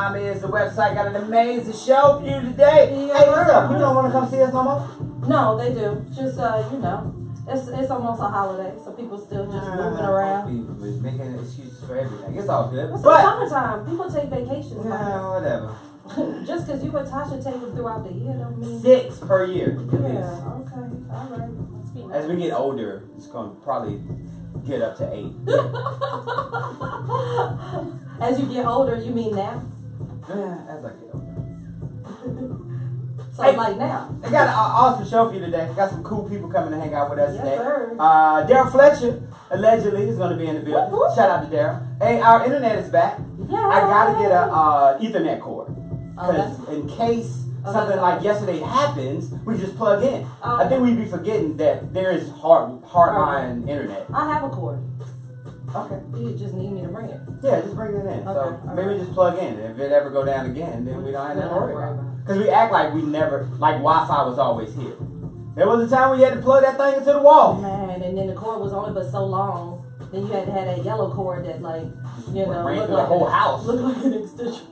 time is. The website got an amazing show for you today. Yeah, Hey, what's up? You don't want to come see us no more? No, they do. Just you know, it's almost a holiday, so people still just moving around. People making excuses for everything. It's all good. It's the summertime. People take vacations. Yeah, whatever. Just because you and Tasha take them throughout the year don't mean 6 per year. Yeah. Okay. All right. As we get older, it's going to probably get up to 8. As you get older, you mean now? Yeah, as I get older. So hey, like now. They got an awesome show for you today. Got some cool people coming to hang out with us today. Sir. Daryl Fletcher, allegedly, is going to be in the building. Whoop, whoop. Shout out to Daryl. Hey, our internet is back. Yeah. I got to get a Ethernet cord. Because in case something like yesterday happens, we just plug in. I think we'd be forgetting that there is hardline internet. I have a cord. Okay. You just need me to bring it. Yeah, just bring it in. Okay. So maybe just plug in. If it ever go down again, then we don't have nothing to worry about. Because we act like we never, like Wi-Fi was always here. There was a time when you had to plug that thing into the wall. Man, and then the cord was only but so long. Then you had to have that yellow cord that, like, you know, ran looked through like the whole house. Looked like an extension.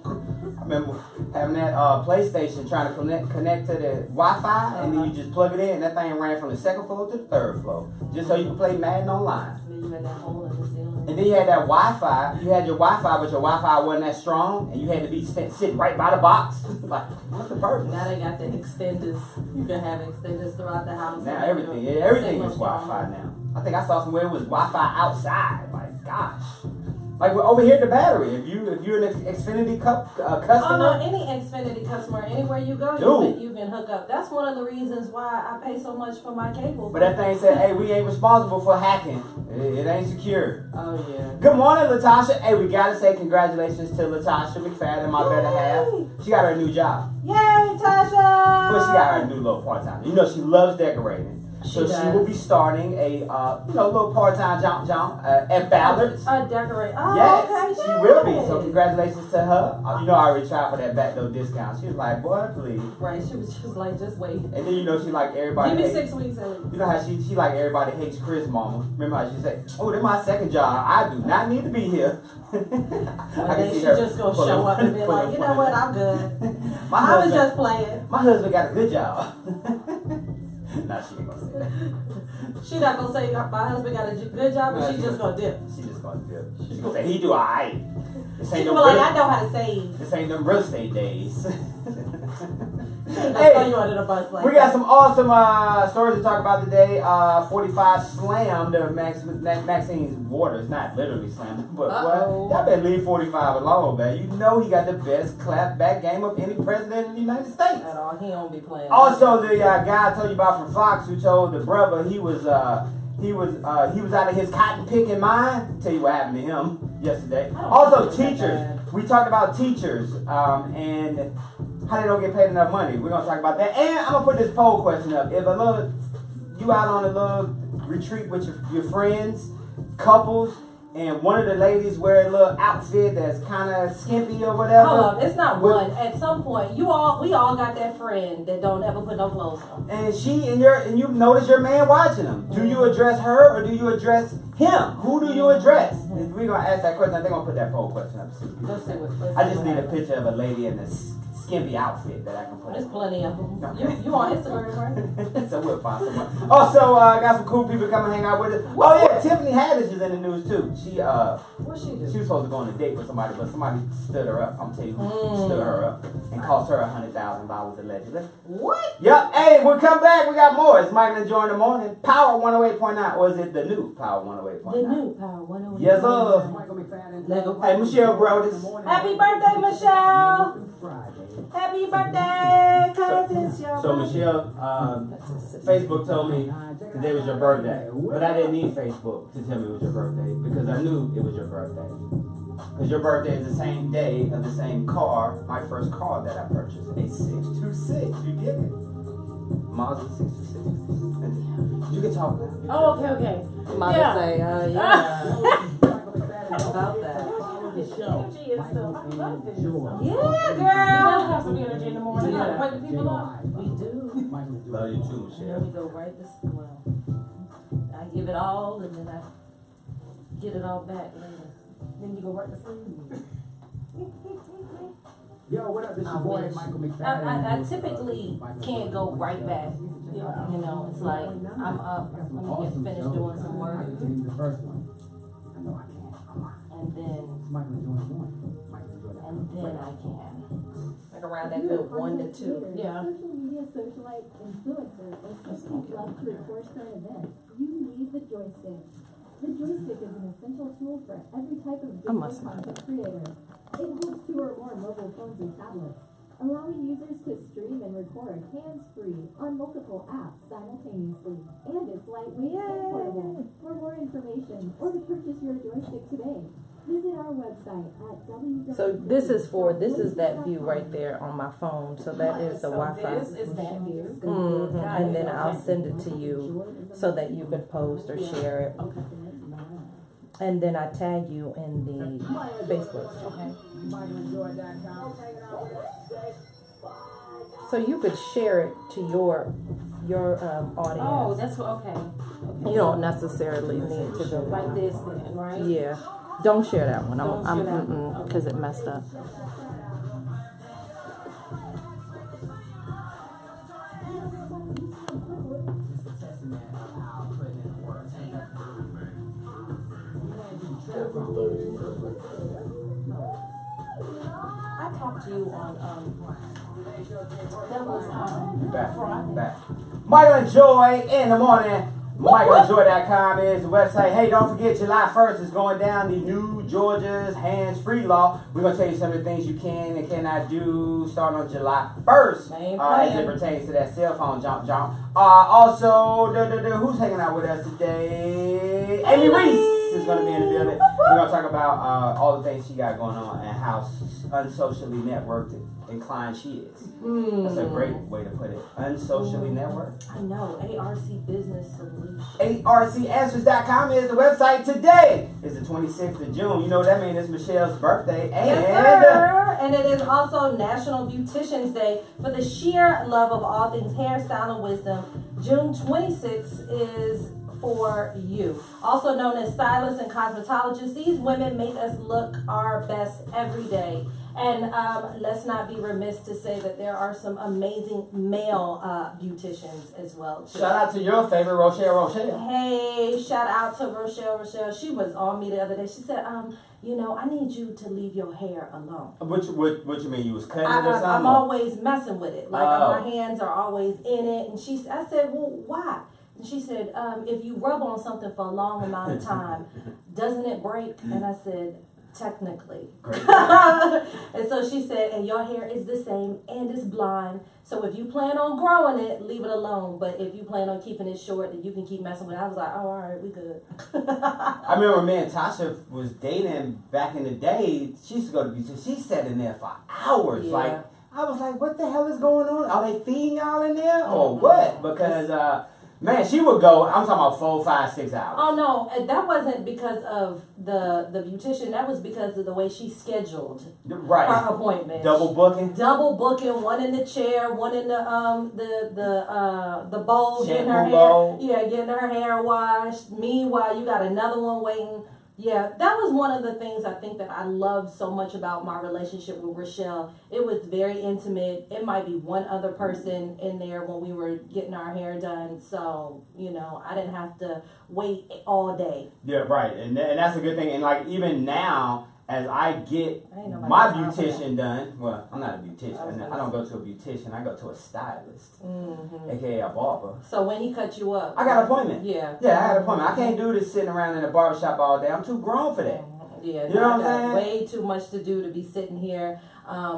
I remember having that PlayStation trying to connect to the Wi-Fi, and then you just plug it in, and that thing ran from the 2nd floor to the 3rd floor, just so you could play Madden online. And then you had that hole in the ceiling. And then you had that Wi-Fi. You had your Wi-Fi, but your Wi-Fi wasn't that strong, and you had to be sitting right by the box. Like, what's the purpose? Now they got the extenders. You can have extenders throughout the house. Now everything is Wi-Fi now. I think I saw somewhere it was Wi-Fi outside. Like, gosh. Like we're over here at the Battery. If you're an Xfinity customer, oh no, any Xfinity customer, anywhere you go, you can hook up. That's one of the reasons why I pay so much for my cable. But that thing said, "Hey, we ain't responsible for hacking. It ain't secure." Oh yeah. Good morning, Latasha. Hey, we gotta say congratulations to Latasha McFadden, my better half. She got her new job. Yay, Tasha! Well, she got her new little part-time. You know, she loves decorating. So she will be starting a little part-time jump at Ballard's. Decorate. Oh, yes, okay, she will be. So congratulations to her. You know, I already tried for that back door discount. She was like, "Boy, please." Right. She was just like, "Just wait." And then she like everybody. Give me 6 weeks at least. You know how she like everybody hates Chris, Mama. Remember how she said, "Oh, that's my second job. I do not need to be here." I can see her just gonna show up and be like, "You know what? I'm good. I was just playing." My husband got a good job. Nah, she ain't gonna say that. She not gonna say my husband got a good job, but she's just gonna dip. She just gonna dip. She's gonna say he do alright. She gonna be like, I know how to save. This ain't them real estate days. Hey, you under the bus like we got some awesome stories to talk about today. 45 slammed Maxine's Waters, not literally slammed, but y'all better leave 45 alone, man. You know he got the best clapback game of any president in the United States. At all, he don't be playing. Also, the guy I told you about from Fox who told the brother he was out of his cotton picking mind. Tell you what happened to him yesterday. Also, teachers. We talked about teachers and how they don't get paid enough money. We're gonna talk about that, and I'm gonna put this poll question up. If you out on a little retreat with your friends, couples, and one of the ladies wear a little outfit that's kind of skimpy or whatever. Hold on, it's not one. At some point, we all got that friend that don't ever put no clothes on. And you notice your man watching them. Do you address her or do you address him? Who do you address? And we're gonna ask that question. I think I'm gonna put that poll question up. Let's see what. I just need a picture of a lady in this skimpy outfit that I can put. There's plenty of them. You on Instagram, right? So we'll find someone. Also, got some cool people coming hang out with us. Oh yeah, Tiffany Haddish is in the news too. What's she do? She was supposed to go on a date with somebody, but somebody stood her up. I'm telling you who stood her up and cost her $100,000 allegedly. What? Yep. Hey, we'll come back. We got more. It's Michael and Joy in the morning. Power 108.9, or is it the new Power 108.9? The new Power 108.9. Yes, sir. Hey, Michelle Broadus. Happy birthday, Michelle. Happy birthday, cousin. So Michelle, Facebook told me today was your birthday, but I didn't need Facebook to tell me it was your birthday because I knew it was your birthday. Because your birthday is the same day of the same car, my first car that I purchased, a 626. You get it? Mazda 626. You can talk now. Oh, okay. Yeah. Say, yeah. About that. Energy is still. I love this. Yeah, You girl. have some energy in the morning. You gotta wake the people up. We do. Love you too, Then Michelle. we go right this well. I give it all and then I get it all back later. Then you go right to sleep. Yo, what up? This your boy Michael McFadden. I typically can't go right back. You know, it's like I'm up. Let me get finished doing some work. The first one. I know I can. And then I can. Like around that good 1 to 2. Yeah. Social media socialite influencer or people who love to record current events. You need the Joistik. The Joistik is an essential tool for every type of digital content creator. It holds 2 or more mobile phones and tablets, allowing users to stream and record hands-free on multiple apps simultaneously. And it's lightweight and portable. For more information or to purchase your Joistik today, visit our website at www. So this is that view right there on my phone. So that is the Wi-Fi. This is that view. And then I'll send it to you so that you can post or share it. Okay. And then I tag you in the Facebook. Okay. So you could share it to your audience. Oh, that's what. Okay. You don't necessarily need to do Like this, then, right? Yeah. Don't share that one. Don't share that one. Because it messed up. I talked to you on that was Friday. Back. Michael and Joy in the morning. MichaelandJoy.com is the website. Hey, don't forget July 1st is going down the new Georgia's hands-free law. We're going to tell you some of the things you can and cannot do starting on July 1st as it pertains to that cell phone jump. Also, who's hanging out with us today? Amy Reese is going to be in the building. We're going to talk about all the things she got going on and how unsocially networked inclined she is. That's a great way to put it. Unsocially networked. I know. ARC Business Solutions. ARCanswers.com is the website. Today is the 26th of June. You know what that means? It's Michelle's birthday. And yes, sir. And it is also National Beautician's Day. For the sheer love of all things hairstyle and wisdom, June 26th is for you. Also known as stylists and cosmetologists, these women make us look our best every day. And let's not be remiss to say that there are some amazing male beauticians as well, too. Shout out to your favorite, Rochelle. Hey, shout out to Rochelle. She was on me the other day. She said, you know, I need you to leave your hair alone. What you mean? You was cutting it or something? I'm always messing with it. Like my hands are always in it. And I said, well, why? And she said, if you rub on something for a long amount of time, doesn't it break? And I said, technically. And so she said, and your hair is the same and it's blonde. So if you plan on growing it, leave it alone. But if you plan on keeping it short, then you can keep messing with it. I was like, oh, all right, we good. I remember me and Tasha was dating back in the day. She used to go to beauty. She sat in there for hours. Yeah. Like, I was like, what the hell is going on? Are they feeding y'all in there or what? Because man, she would go, I'm talking about 4, 5, 6 hours. Oh, no, that wasn't because of the beautician. That was because of the way she scheduled her appointment. Double booking, one in the chair, one in the bowl, getting her bowl. hair, getting her hair washed. Meanwhile, you got another one waiting. Yeah, that was one of the things I think that I loved so much about my relationship with Rochelle. It was very intimate. It might be one other person in there when we were getting our hair done. So, you know, I didn't have to wait all day. Yeah, right. And that's a good thing. And like even now, as I get my beautician done, well, I'm not a beautician. I don't go to a beautician. I go to a stylist, aka a barber. So when he cut you up, I got an appointment. Yeah, I had an appointment. I can't do this sitting around in a barbershop all day. I'm too grown for that. Yeah, you know what I'm saying? Way too much to do to be sitting here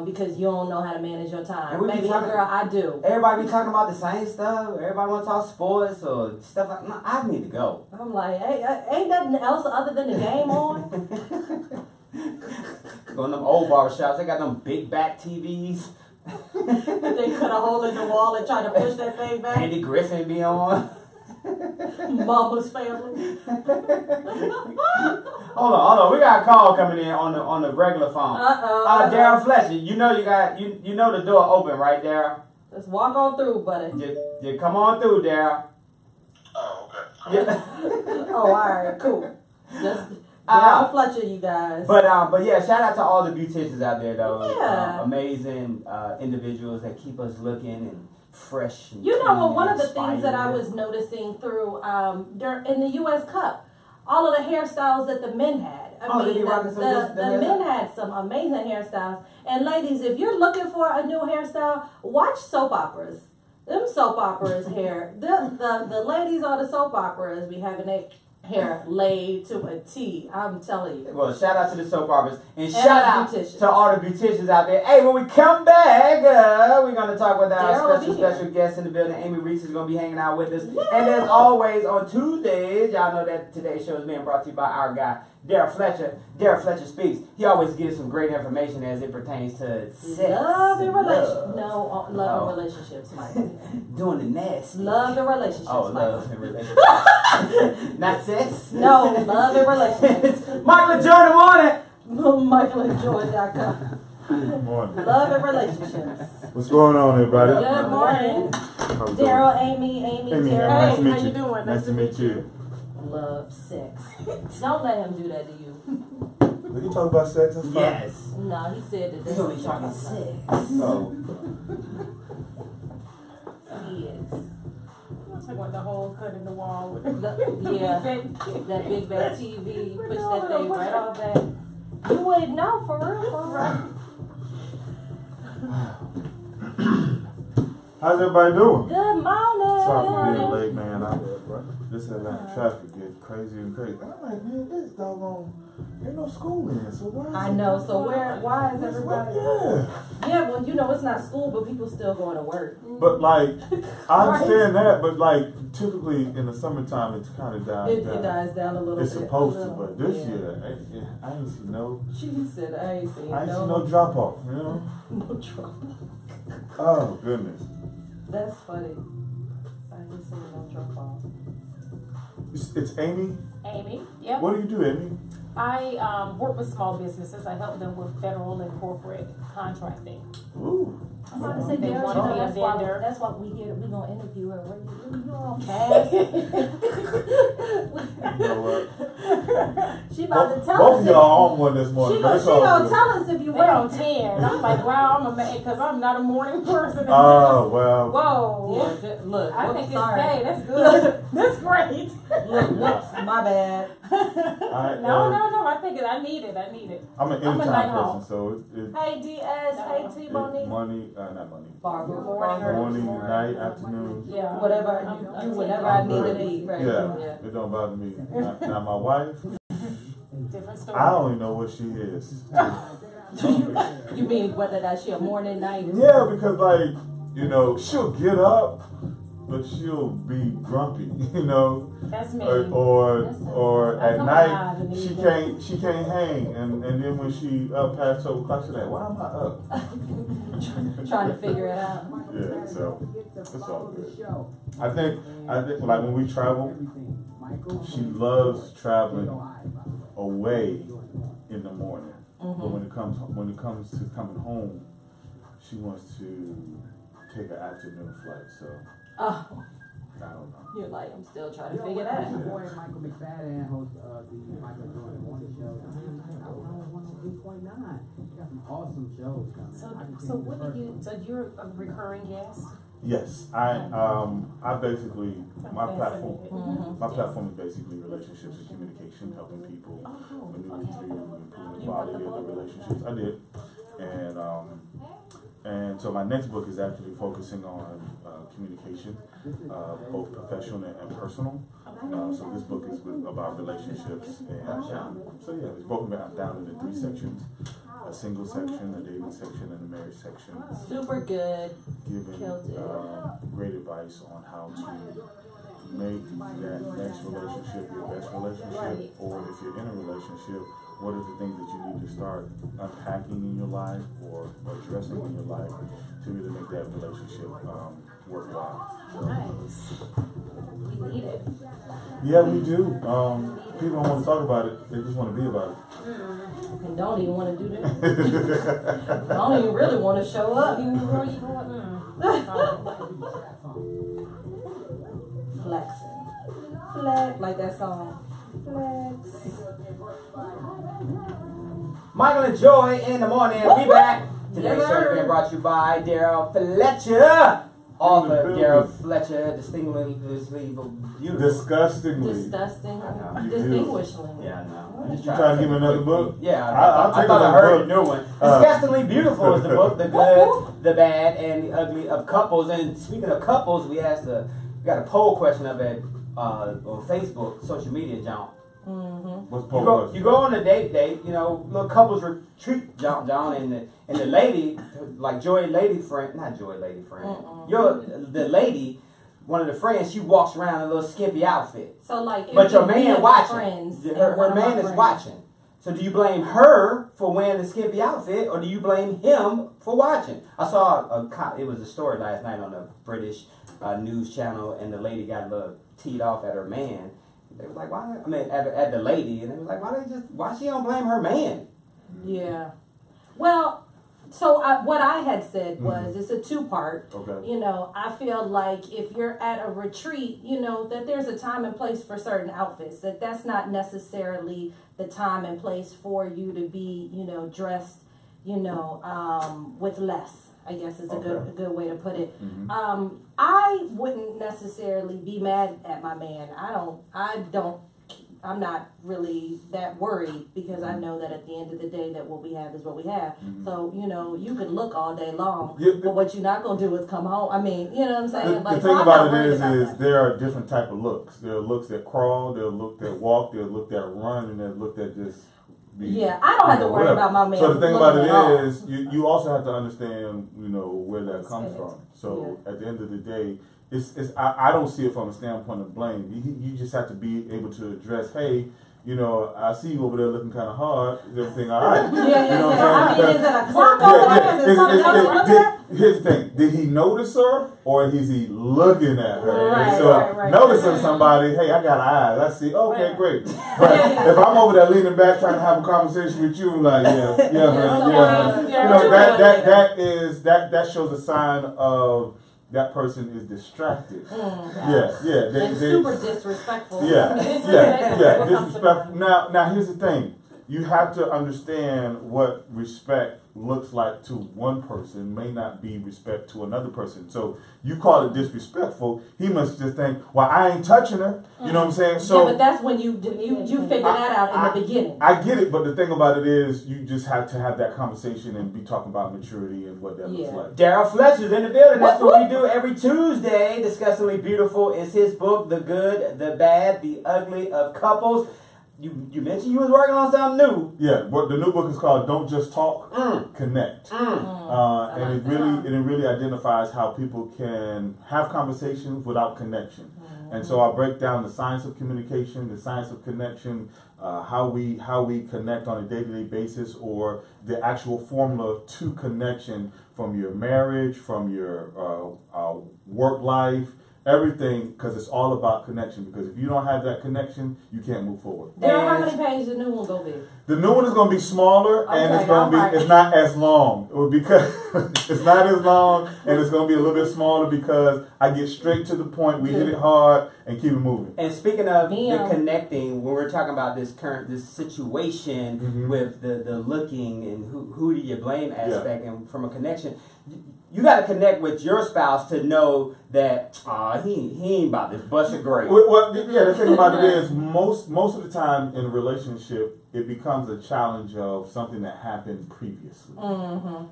because you don't know how to manage your time. Maybe girl, I do. Everybody be talking about the same stuff. Everybody want to talk sports or stuff like. No, I need to go. I'm like, hey, ain't nothing else other than the game on. Go in them old barbershops, they got them big back TVs. They cut a hole in the wall and try to push that thing back. Andy Griffin be on. Mama's Family. Hold on. We got a call coming in on the regular phone. Daryl Fletcher, you know you know the door open, right, Daryl? Let's walk on through, buddy. You come on through, Daryl. Oh, okay. Oh, all right, cool. Daryl Fletcher, you guys. But yeah, shout out to all the beauticians out there, though. Yeah. Amazing individuals that keep us looking and fresh. And You know, clean one of and the things that I was noticing through in the U.S. Cup, all of the hairstyles that the men had. The men had some amazing hairstyles. And ladies, if you're looking for a new hairstyle, watch soap operas. Them soap operas hair. The ladies on the soap operas be having their hair laid to a T. I'm telling you. Well, shout out to the soap operas and shout out beauticians. to all the beauticians out there. Hey, when we come back, we're gonna talk with our special guest in the building. Amy Reese is gonna be hanging out with us. Yeah. And as always on Tuesdays, y'all know that today's show is being brought to you by our guy Daryl Fletcher. Daryl Fletcher speaks. He always gives some great information as it pertains to sex. Love and relationships. No, love and relationships, Mike. Doing the nasty. Love and relationships. Oh, love and relationships. Not sex? No, love and relationships. Michael and Jordan on it. MichaelandJoy.com. Good morning. Love and relationships. What's going on, everybody? Good morning. Daryl, Amy, Daryl. Nice to meet how you. you doing? Nice to meet you. Love sex. Don't let him do that to you. Did you talk about sex and stuff? Yes. No, he said that. He's gonna be talking sex. Oh. He is. I want the whole cut in the wall with Yeah, that big bad TV. Push that thing right on back. You wouldn't know for real. How's everybody doing? Good morning. Sorry for being late, man. This Atlanta traffic gets crazy and crazy. I'm like, man, this doggone, ain't no school in, so why? I know. So why is everybody? Yeah, well, you know, it's not school, but people still going to work. But like, I understand that, but like, typically in the summertime, it's kind of dies It dies down a little It's bit. supposed to, but this year, I ain't see no. She said, I ain't seen no drop off, you know? No drop. Oh, goodness. That's funny. I ain't seen no drop off. It's Amy? Amy, yep. What do you do, Amy? I work with small businesses. I help them with federal and corporate contracting. Ooh. I was about to say, They Daryl, want to be a vendor. that's why we here. We gonna interview her. You all Cash. You know what? She about to tell Both us. of y'all on one this morning. She gonna tell us if you They're on win. 10. I'm like, wow, I'm a man because I'm not a morning person. Oh, well. Whoa. Yeah, look. I think it's sorry. day. That's good. That's great. Look, whoops, my bad. No. I think I need it. I'm an I'm a anytime night person, owl. so it's Hey DS, hey T it's Monique. money, not money. Barbara. Morning, night, afternoon. Yeah. Whatever you whenever I need to be. Right. Yeah, it don't bother me. Now my wife, Different story. I don't even know what she is. You mean whether that she a morning, night? Yeah, because like, you know, she'll get up, but she'll be grumpy, you know. That's me. Or I at come night alive and she can't hang, and then when she up past 12 o'clock, she's like, why am I up? Trying to figure it out. Yeah, so it's all good. I think like when we travel, she loves traveling away in the morning. Mm-hmm. But when it comes to coming home, she wants to take an afternoon flight. So Oh, I don't know. you're like, I'm still trying to figure that out. Boy, Michael McFadden hosts the Michael Jordan Morning Show. 102.9. Got some awesome shows coming. So what do you? So you're a recurring guest? Yes, I basically my platform. Mm-hmm. My platform is basically relationships and communication, helping people maneuver through improving the quality of the relationships. I did, and so my next book is actually focusing on communication, both professional and personal. So this book is about relationships, and so yeah, it's broken down into 3 sections: a single section, a dating section, and a marriage section. Super good. Giving great advice on how to make that next relationship your best relationship, or if you're in a relationship, what are the things that you need to start unpacking in your life or addressing in your life to really make that relationship worthwhile. Nice. We need it. Yeah, we do. People don't want to talk about it; they just want to be about it. And don't even want to do that. Don't even really want to show up. Flexing. Flex, like that song. Michael and Joy in the morning. We back. Today's show has been brought to you by Daryl Fletcher. Author Daryl Fletcher, distinguishingly beautiful. Disgustingly. Disgusting. Distinguishingly. Yeah, I know. You trying to give me another book? Yeah, I'll take I thought I another heard book. a new one. Disgustingly Beautiful is the book. The good, the bad, and the ugly of couples. And speaking of couples, we got a poll question up at on Facebook, social media, John. What's the poll question? You go on a date, little couples retreat, John, and the lady, like the lady friend, the lady, one of the friends, she walks around in a little skimpy outfit. So but your man watching, her man is watching. So do you blame her for wearing the skimpy outfit, or do you blame him for watching? I saw it was a story last night on a British news channel, and the lady got a little teed off at her man. They was like, why? I mean, at the lady, and they was like, why she don't blame her man? Yeah. Well, so what I had said was it's a two-part. Okay. I feel like if you're at a retreat, that there's a time and place for certain outfits. That's not necessarily the time and place for you to be, dressed, with less. I guess is a good way to put it. I wouldn't necessarily be mad at my man. I'm not really that worried because I know that at the end of the day that what we have is what we have. So, you can look all day long, but what you're not going to do is come home. I mean, you know what I'm saying? The thing about it is there are different type of looks. There are looks that crawl, there are looks that walk, there are looks that run, and there are looks that just... I don't have to worry about my man. So the thing about it is, you also have to understand, where that comes from. So at the end of the day, I don't see it from a standpoint of blame. You just have to be able to address, hey, I see you over there looking kind of hard. Is everything all right? I mean, is it a clock over there? Is it something else over there? Here's the thing. Did he notice her, or is he looking at her? Right. Noticing somebody, hey, I got eyes. I see. Okay, great. But if I'm over there leaning back trying to have a conversation with you, I'm like, that shows a sign of that person is distracted. And super disrespectful. Disrespectful. Now here's the thing. You have to understand what respect looks like to one person may not be respect to another person. So you call it disrespectful, he must just think, well, I ain't touching her. You know what I'm saying? So but that's when you figure that out in the beginning. I get it, but the thing about it is you just have to have that conversation and be talking about maturity and what that looks like. Daryl Fletcher's in the building. That's what we do every Tuesday. Disgustingly Beautiful is his book, The Good, the Bad, the Ugly of Couples. You mentioned you was working on something new. Yeah, but the new book is called Don't Just Talk, Connect. And it really identifies how people can have conversations without connection. And so I break down the science of communication, the science of connection, how we connect on a day-to-day basis, or the actual formula to connection from your marriage, from your work life, everything, because it's all about connection. Because if you don't have that connection, you can't move forward. Daryl, how many pages the new one gonna be? The new one is gonna be smaller, and it's gonna be it's not as long because it's not as long, and it's gonna be a little bit smaller because I get straight to the point. We hit it hard and keep it moving. And speaking of the connecting, when we're talking about this situation with the looking and who do you blame aspect, and from a connection, you got to connect with your spouse to know that he ain't about this bunch of grape. Well, the thing about it is most of the time in a relationship, it becomes a challenge of something that happened previously.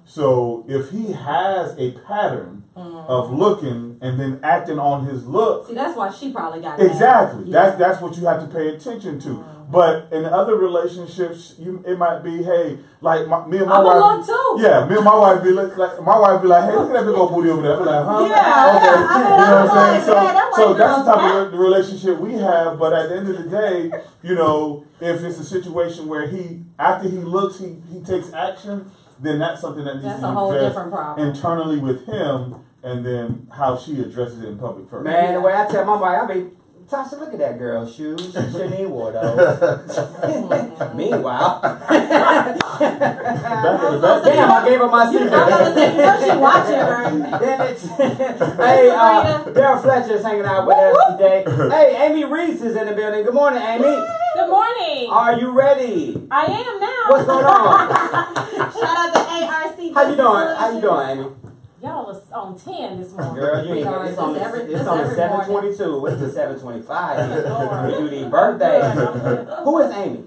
So if he has a pattern of looking and then acting on his look, see, that's why she probably got exactly. That's what you have to pay attention to. But in other relationships, it might be, hey, like me and my wife. Too. Yeah, me and my wife be like, hey, look at that big old booty over there. I be like, huh? Yeah. Okay. You know what I'm saying? So that's the type of relationship we have. But at the end of the day, if it's a situation where after he looks, he takes action, then that's something that needs to be addressed internally with him, and then how she addresses it in public first. Man, the way I tell my wife, I be, Tasha, look at that girl's shoes. She shouldn't even wear those. Meanwhile, damn, I gave her my secret. She watching her. Damn it. Hey, Daryl Fletcher is hanging out with us today. Hey, Amy Reese is in the building. Good morning, Amy. Good morning. Are you ready? I am now. What's going on? Shout out to ARC. How you doing? How you doing, Amy? Y'all was on 10 this morning. Girl, you ain't. Sorry, It's on the every 7:22. What's the 7:25? Lord. We do these birthdays. I'm good. Who is Amy?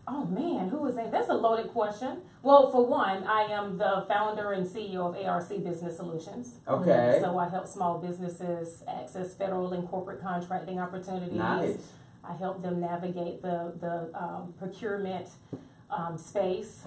Oh man, who is that? That's a loaded question. Well, for one, I am the founder and CEO of ARC Business Solutions. Okay. So I help small businesses access federal and corporate contracting opportunities. Nice. I help them navigate the procurement space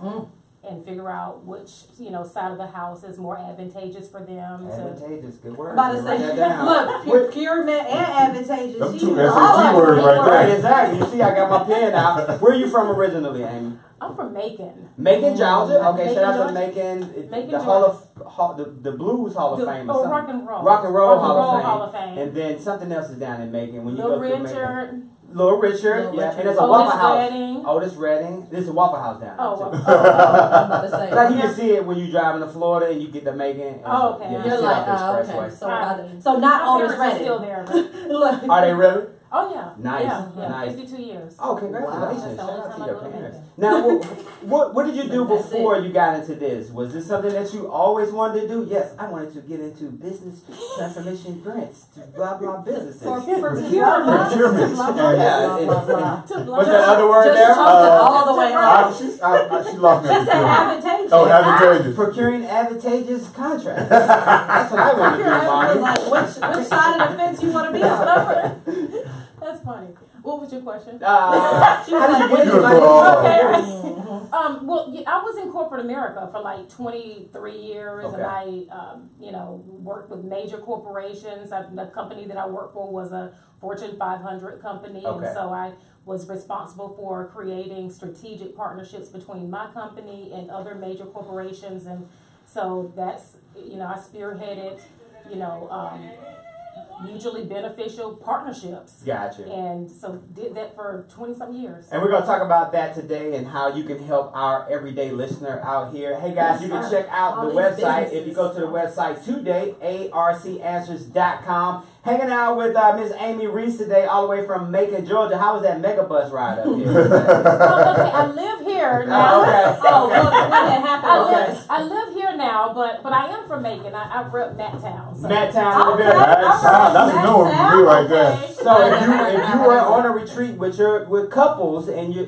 and figure out which side of the house is more advantageous for them. Advantageous, good word. I'm about to Write say, that down. look, procurement and advantageous. Them She two is SAT all words right there. Right, exactly. You see, I got my pen out. Where are you from originally, Amy? I'm from Macon. Macon, Georgia. Okay, Macon, shout out to Georgia. Macon. Macon, The the Blues Hall of Fame. Or something. Rock and Roll. Rock and Roll Hall of Fame. And then something else is down in Macon. When you Little go through Macon. Richard. Little Richard, Little yeah. Richard. And there's a Otis Waffle House. Redding. Otis Redding. There's a Waffle House down there. Oh, too. I'm about to say. Like you can see it when you driving to Florida and you get to Macon. And Oh, okay. Yeah, you You're sit like, off the okay. expressway. So not My Otis parents are Redding. still there. But, Look. Are they really? oh yeah. Nice, Yeah, nice. 52 years. Oh, congratulations. That's the Shout only out to time I your go to parents. Macon. Now, what did you do That's before you got into this? Was this something that you always wanted to do? Yes, I wanted to get into business transformation grants, blah, blah, businesses. For procurement. Procurement. Yeah, Blah, blah, blah. What's that other word Just there? all the way around. She lost me. She said advantageous. Oh, advantageous. Procuring advantageous contracts. That's what I want to do, I was Marty. like, which side of the fence you want to be on? That's funny. What was your question? How did you get into Beautiful. Okay, right. Mm-hmm. Well, I was in corporate America for like 23 years, Okay. and I, worked with major corporations. The company that I worked for was a Fortune 500 company, Okay. and so I was responsible for creating strategic partnerships between my company and other major corporations, and so that's, I spearheaded, mutually beneficial partnerships. Gotcha. And so did that for 20-some years. And we're going to talk about that today and how you can help our everyday listener out here. Hey guys, you can check out All the these website. businesses. If you go to the website today, arcanswers.com. Hanging out with Miss Amy Reese today, all the way from Macon, Georgia. How was that megabus ride up here? Oh, okay, I live here now. Okay. Oh, look, when that happened. I live here now, but I am from Macon. I rep Matttown. So. Matt Town in the Okay. building. That's a new one for me right there. Okay. So if you were on a retreat with couples and the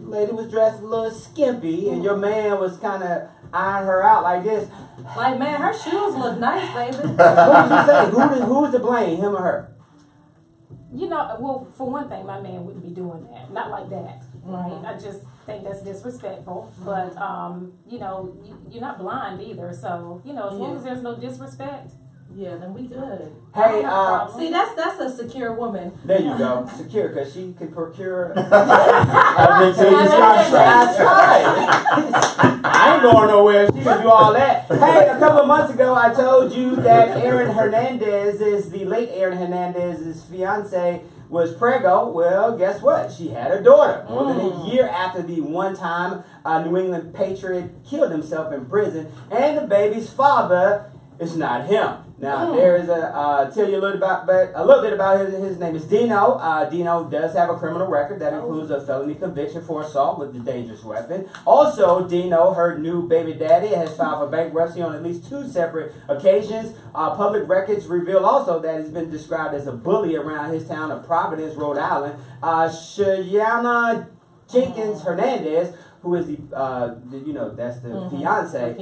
lady was dressed a little skimpy and your man was kind of eyeing her out like this, Like, man, her shoes look nice, baby. what would you say? Who's to blame, him or her? Well, for one thing, my man wouldn't be doing that. Not like that, right? I just think that's disrespectful. But, you're not blind either. So, as long as there's no disrespect. Yeah, then we good. Hey, See, that's a secure woman. there you go. Secure, because she can procure. Advantageous That's contract. right. I ain't going nowhere. She can do all that. Hey, a couple of months ago, I told you that the late Aaron Hernandez's fiance was preggo. Well, guess what? She had a daughter. More than a year after the one-time New England Patriot killed himself in prison, and the baby's father is not him. Now there is tell you a little bit about his name is Dino. Dino does have a criminal record that includes a felony conviction for assault with a dangerous weapon. Also, Dino, her new baby daddy, has filed for bankruptcy on at least 2 separate occasions. Public records reveal also that he's been described as a bully around his town of Providence, Rhode Island. Shayana Jenkins Hernandez, who is that's the fiance.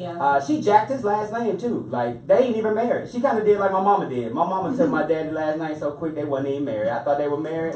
She jacked his last name too. Like, they ain't even married. She kind of did like my mama did. My mama took my daddy's last name so quick they wasn't even married. I thought they were married.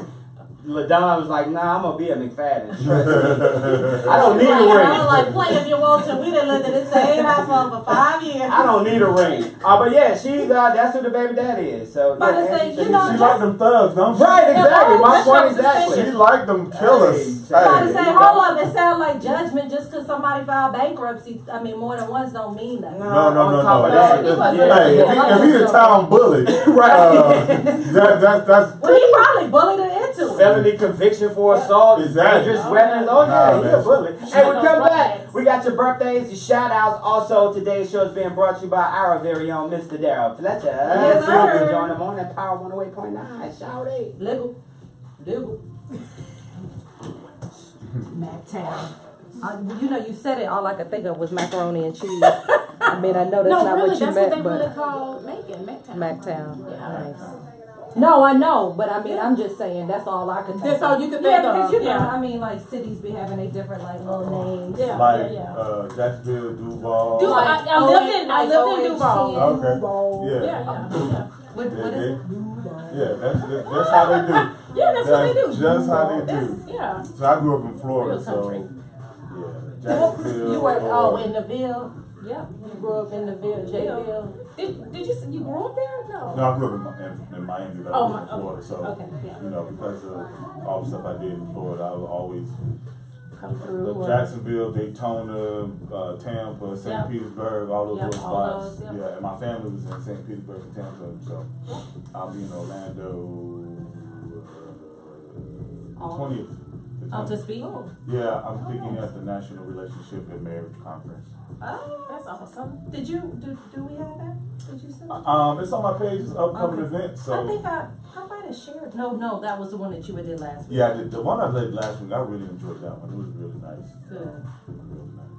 LaDon was like, nah, I'm gonna be a McFadden. I don't need a ring. I was like, play if you want to. We done lived in the same household for 5 years. I don't need a ring. But yeah, she's that's who the baby daddy is. So But yeah, to say, and she you know, She like them thugs, don't she? right, exactly. My point She exactly. like them killers. Hey, I'm about to Hey. say, hold up, it sounds like judgment just because somebody filed bankruptcy. I mean, more than once don't mean nothing. No. On top of that, Hey, if he the town bully, right. that's Well, he probably bullied her into it. Felony conviction for assault, Exactly. dangerous weapons. Oh yeah, Nah, he a man. bully. Hey, we come back. We got your birthdays, your shout outs. Also, today's show is being brought to you by our very own Mr. Daryl Fletcher. Yes, sir. Join them on that Power 108.9. Shout it. Legal. Mactown. You know, you said it. All I could think of was macaroni and cheese. I mean, I know that's not really, what you that's meant, what they but really call Macon, Mactown. Mactown. Yeah. Nice. No, I know, but I mean, I'm just saying that's all I could think That's of. all you could Yeah, think because of. you know, I mean, like cities be having a different like little names. Yeah. Like yeah. Jacksonville, Duval. Duval. I lived in Duval. Okay. Yeah. Yeah. What is Yeah, that's how they do. Yeah, that's what they do. Just how they do. Yeah. So I grew up in Florida, Real so country. yeah, Jacksonville. You were or- in the Ville. Yeah. You grew up in the Ville, J-Ville. Did you grew up there? No. No, I grew up in Miami, but I Oh, grew up in Florida. So okay, yeah. you know, because of all the stuff I did in Florida, I was always Come through. Jacksonville, Daytona, Tampa, St. Yeah. Petersburg, all those Yeah, little all spots. those, yeah. Yeah, and my family was in St. Petersburg and Tampa, so I'll be in Orlando. 20th. Oh, to speak? Yeah, I'm speaking at the National Relationship and Marriage Conference. Oh, That's awesome. did you do we have that? Did you send it? It's on my page. It's an upcoming event. I So think I might have shared. No, that was the one that you did last week. yeah, the one I did last week, I really enjoyed that one. It was really nice. Good. It was really nice.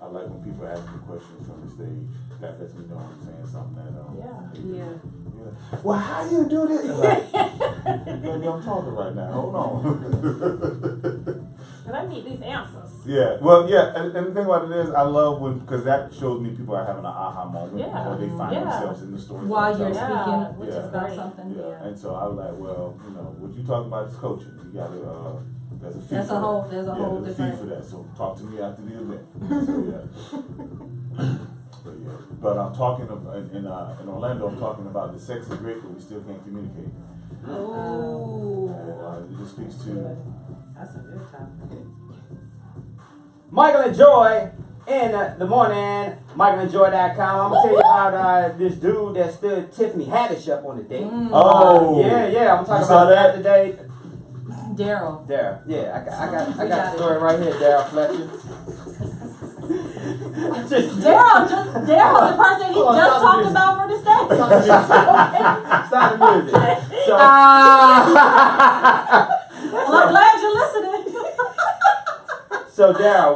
I like when people ask me questions from the stage. That lets me know I'm saying something that Yeah. yeah. Well, how do you do this? Like, baby, I'm talking right now. Hold on. But I need these answers. Yeah, well, yeah, and the thing about it is, I love when, because that shows me people are having an aha moment, Yeah. or they find Yeah. themselves in the story. While you're themselves. speaking, Yeah. which Yeah. is about Great. something. Yeah, and so I was like, well, you know, what you talk about is coaching. You gotta, there's a fee There's for a whole- that. there's a Yeah, whole there's a fee different- for that, so talk to me after the event. So, but I'm talking in Orlando, I'm talking about the sex is great, but we still can't communicate. Oh. It just speaks to, That's a good topic. Michael and Joy in the morning. MichaelandJoy.com. I'm gonna tell you about this dude that stood Tiffany Haddish up on the date. Oh. Yeah. I'm talking You saw about that today. Daryl. Yeah, I got the story right here, Daryl Fletcher. Daryl, the person he just talked about for the stage. Stop the music. So, Well, I'm glad you're listening. So Daryl,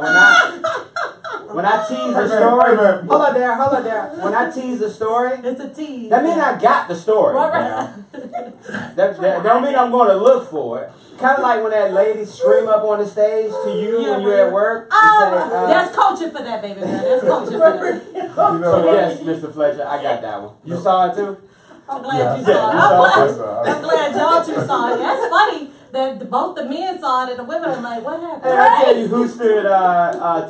when I tease the story, hold on, Daryl. When I tease the story, It's a tease. that means I got the story. Right. That don't mean I'm going to look for it. Kind of like when that lady scream up on the stage to you when you're at work. Oh, there's coaching for that, baby girl. There's coaching for that. So yes, Mr. Fletcher, I got that one. You saw it too? I'm glad you Yeah, saw you it. saw I'm glad y'all two saw it. That's funny that both the men saw it and the women are like, what happened? And I tell you who stood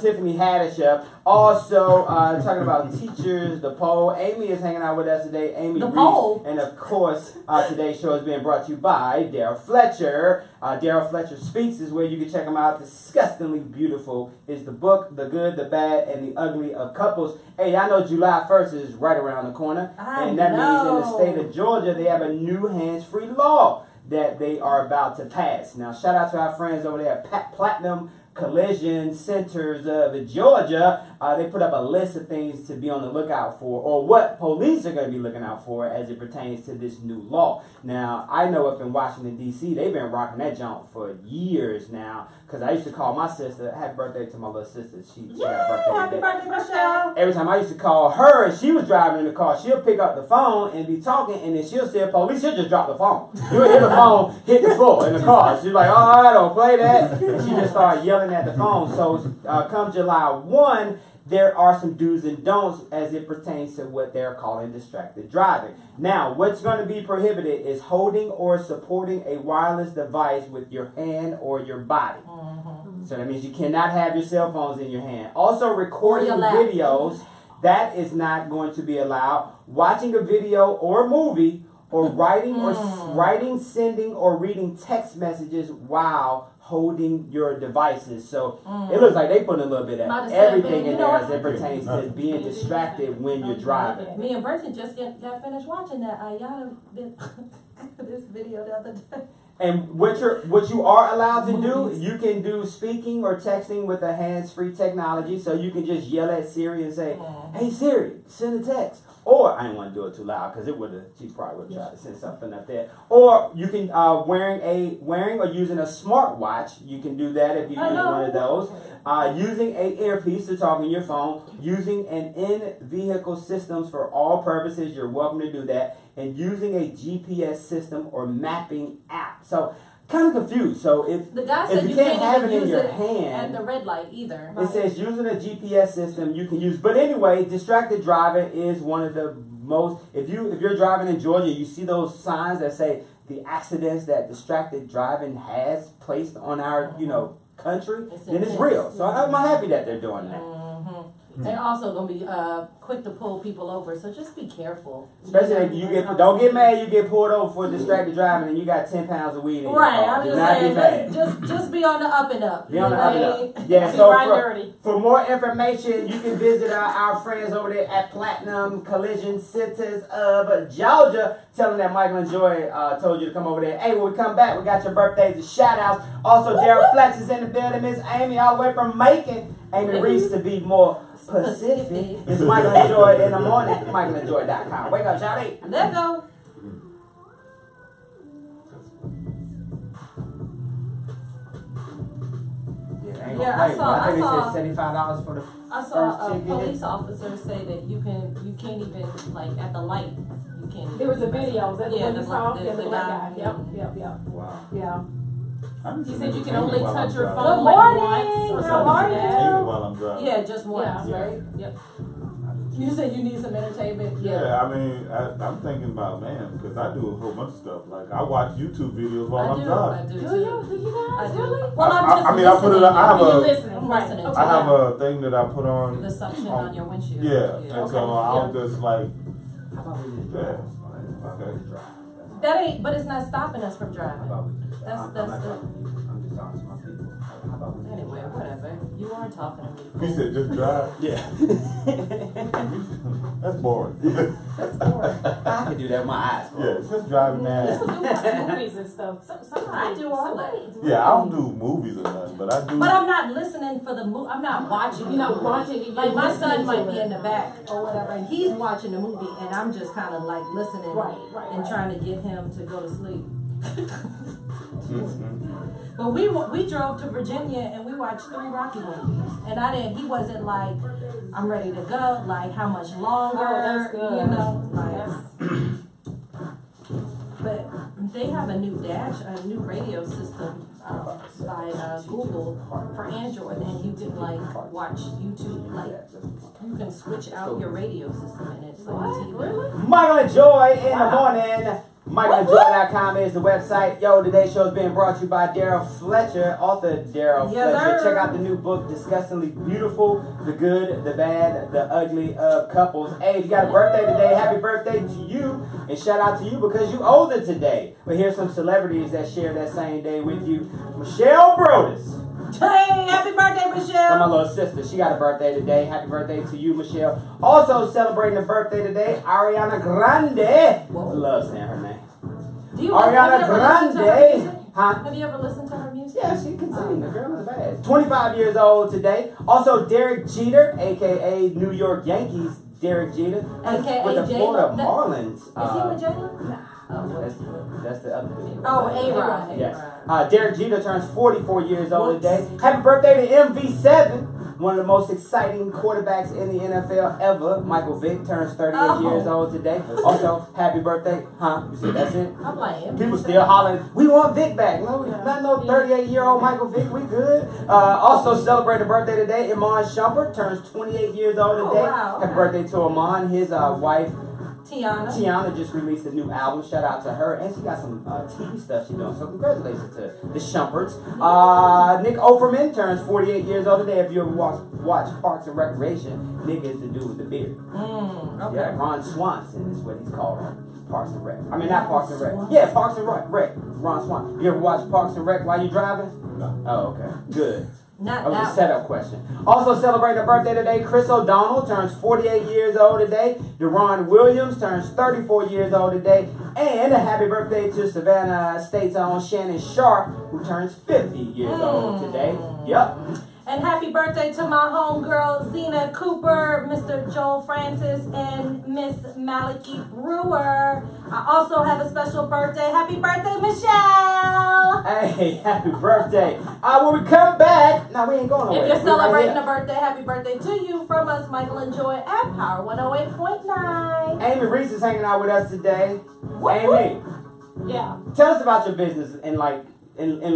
Tiffany Haddish up. Also, talking about teachers, the poll. Amy is hanging out with us today. Amy The Reese. poll? And of course, today's show is being brought to you by Daryl Fletcher. Daryl Fletcher Speaks is where you can check him out. Disgustingly Beautiful is the book, The Good, the Bad, and the Ugly of Couples. Hey, I know July 1st is right around the corner. And that means in the state of Georgia, they have a new hands-free law that they are about to pass. Now, shout out to our friends over there at Platinum Collision Centers of Georgia. They put up a list of things to be on the lookout for, or what police are going to be looking out for as it pertains to this new law. Now, I know up in Washington, D.C., they've been rocking that junk for years now, because I used to call my sister, happy birthday to my little sister. She had a birthday Happy today. birthday, Michelle. Every time I used to call her and she was driving in the car, she'll pick up the phone and be talking, and then she'll say, police, she'll just drop the phone. You'll hear the phone hit the floor in the car. She's like, oh, I don't play that. And she just started yelling at the phone. So come July 1, there are some do's and don'ts as it pertains to what they're calling distracted driving. Now, what's going to be prohibited is holding or supporting a wireless device with your hand or your body. So that means you cannot have your cell phones in your hand. Also, recording videos, that is not going to be allowed. Watching a video or a movie, or writing, sending, or reading text messages while holding your devices. So it looks like they put a little bit of everything in there as it pertains to being distracted when you're driving. Me and Pearson just got finished watching that Ayana this video the other day. And what you are allowed to do, you can do speaking or texting with a hands-free technology. So you can just yell at Siri and say, "Hey Siri, send a text," Or I didn't want to do it too loud because she probably would have tried to send something up there. Or you can wearing or using a smartwatch. You can do that if you use one of those. Using a earpiece to talk on your phone. Using an in-vehicle systems for all purposes. You're welcome to do that. And using a GPS system or mapping app. So kind of confused. So if the guy if said you can't have it in use your it hand at the red light either. it says using a GPS system you can use. But anyway, distracted driving is one of the most. If you're driving in Georgia, you see those signs that say the accidents that distracted driving has placed on our country. Then it's real. So I'm happy that they're doing that. They're also gonna be quick to pull people over, so just be careful. Especially if don't get mad. You get pulled over for distracted driving, and you got 10 pounds of weed in your Right, car. I'm Do just not saying, be mad. just be on the up and up. Be on the up and up. Yeah, Be so right dirty. for more information, you can visit our friends over there at Platinum Collision Centers of Georgia. Tell them that Michael and Joy told you to come over there. Hey, when we come back, we got your birthdays and shout outs. Also, Daryl Fletcher is in the building. Miss Amy all the way from Macon. Amy Reese to be more specific. It's Michael and Joy in the morning. MichaelandJoy.com. Wake up, Charlie. Let go. Yeah, I think saw it said $75 for the I saw first a ticket. police officer say that you can't even like at the light you can't. There was a video. That's Yeah, what the you saw. black- Yeah, the the black guy. guy. Yep. Wow. Yeah. I'm He just said you can entertaining only while touch I'm your driving. phone Good like morning. once or How something are like you? that. Entertaining while I'm driving. Yeah, just once, Yeah. right? Yep. You said you need some entertainment. Yeah, I mean, I'm thinking about, man, because I do a whole bunch of stuff. Like, I watch YouTube videos while I'm I driving. do. Do too. you? Do you I guys do. really? Well, I'm just I mean, I put it. listening. I have You're a. listening. I'm Right. listening. Okay. I have a thing that I put on. The suction on your windshield. Yeah, and so I'll Yeah. just like, How about we just yeah, drive? okay. That ain't, but it's not stopping us from driving. That's the. I'm just talking to my people. How about we Anyway, whatever. You are talking to me. He said, just drive. Yeah. That's boring. I can do that with my eyes closed. Yeah, just driving You now. do watch movies and stuff. I do all that. Yeah, I don't do movies or nothing, but I do. But I'm not listening for the movie. I'm not watching. You're not watching it. Like you're my son listening might to be it. in the back or whatever, and he's watching the movie, and I'm just kind of like listening Right, and right. trying to get him to go to sleep. Mm-hmm. But we drove to Virginia and we watched 3 Rocky movies, and he wasn't like, I'm ready to go. Like how much longer? Oh, that's good. You know, like. Yes. But they have a new radio system by Google for Android, and you can like watch YouTube. Like you can switch out your radio system, and it's like TV. Really? Michael and Joy in the morning. MichaelandJoy.com is the website. Yo, today's show is being brought to you by Daryl Fletcher, author Daryl Yes, Fletcher. sir. Check out the new book, Disgustingly Beautiful, The Good, The Bad, The Ugly of Couples. Hey, if you got a birthday today, happy birthday to you. And shout out to you because you older today. But here's some celebrities that share that same day with you. Michelle Broadus. Hey, happy birthday, And my Michelle! little sister, she got a birthday today. Happy birthday to you, Michelle. Also celebrating a birthday today, Ariana Grande. Whoa. I love saying her name. Do you Ariana have you ever listened to her Grande. music? Huh? Have you ever listened to her music? Yeah, she can sing. The girl is bad. 25 years old today. Also, Derek Jeter, a.k.a. New York Yankees Derek Jeter. AKA with the Florida J-Lo? Marlins. Is he with J-Lo? Nah. That's the other dude. Oh, A-Rod. Yes. Derek Jeter turns 44 years old today. Happy birthday to MV7, one of the most exciting quarterbacks in the NFL ever. Michael Vick turns 38 years old today. Also, happy birthday. Huh? You said that's it? I'm like, People still hollering, we want Vic back. No, not no 38-year-old Michael Vick. We good. Also celebrating a birthday today. Iman Shumpert turns 28 years old today. Wow. Happy birthday to Iman. His wife, Tiana just released a new album. Shout out to her. And she got some TV stuff she's doing. So congratulations to the Shumperts. Nick Offerman turns 48 years old today. If you ever watch Parks and Recreation, Nick is the dude with the beard. Okay. Yeah, Ron Swanson is what he's called on Parks and Rec. I mean, not Parks and Rec. Yeah, Parks and Rec. Ron Swanson. You ever watch Parks and Rec while you're driving? No. Oh, okay. Good. Not That was a that setup question. Also celebrating a birthday today, Chris O'Donnell turns 48 years old today. Deron Williams turns 34 years old today. And a happy birthday to Savannah State's own Shannon Sharp, who turns 50 years old today. Yep. And happy birthday to my homegirl, Zina Cooper, Mr. Joel Francis, and Miss Malaika Brewer. I also have a special birthday. Happy birthday, Michelle! Hey, happy birthday. When we come back, no, we ain't going nowhere. If you're celebrating a birthday, happy birthday to you from us, Michael and Joy at Power 108.9. Amy Reese is hanging out with us today. Amy, Yeah. tell us about your business in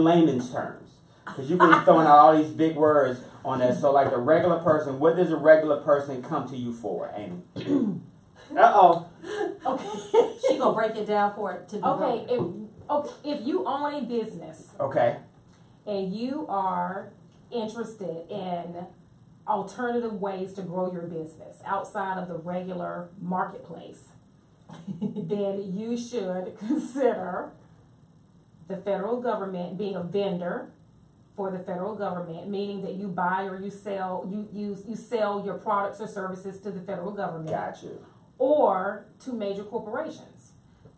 layman's terms. Because you've been throwing out all these big words on that. So, like, the regular person, what does a regular person come to you for, Amy? Uh-oh. Okay. She gonna break it down for it to be If you own a business, Okay. and you are interested in alternative ways to grow your business outside of the regular marketplace, then you should consider the federal government being a vendor for the federal government, meaning that you buy or you sell you sell your products or services to the federal government. Got you. Or to major corporations.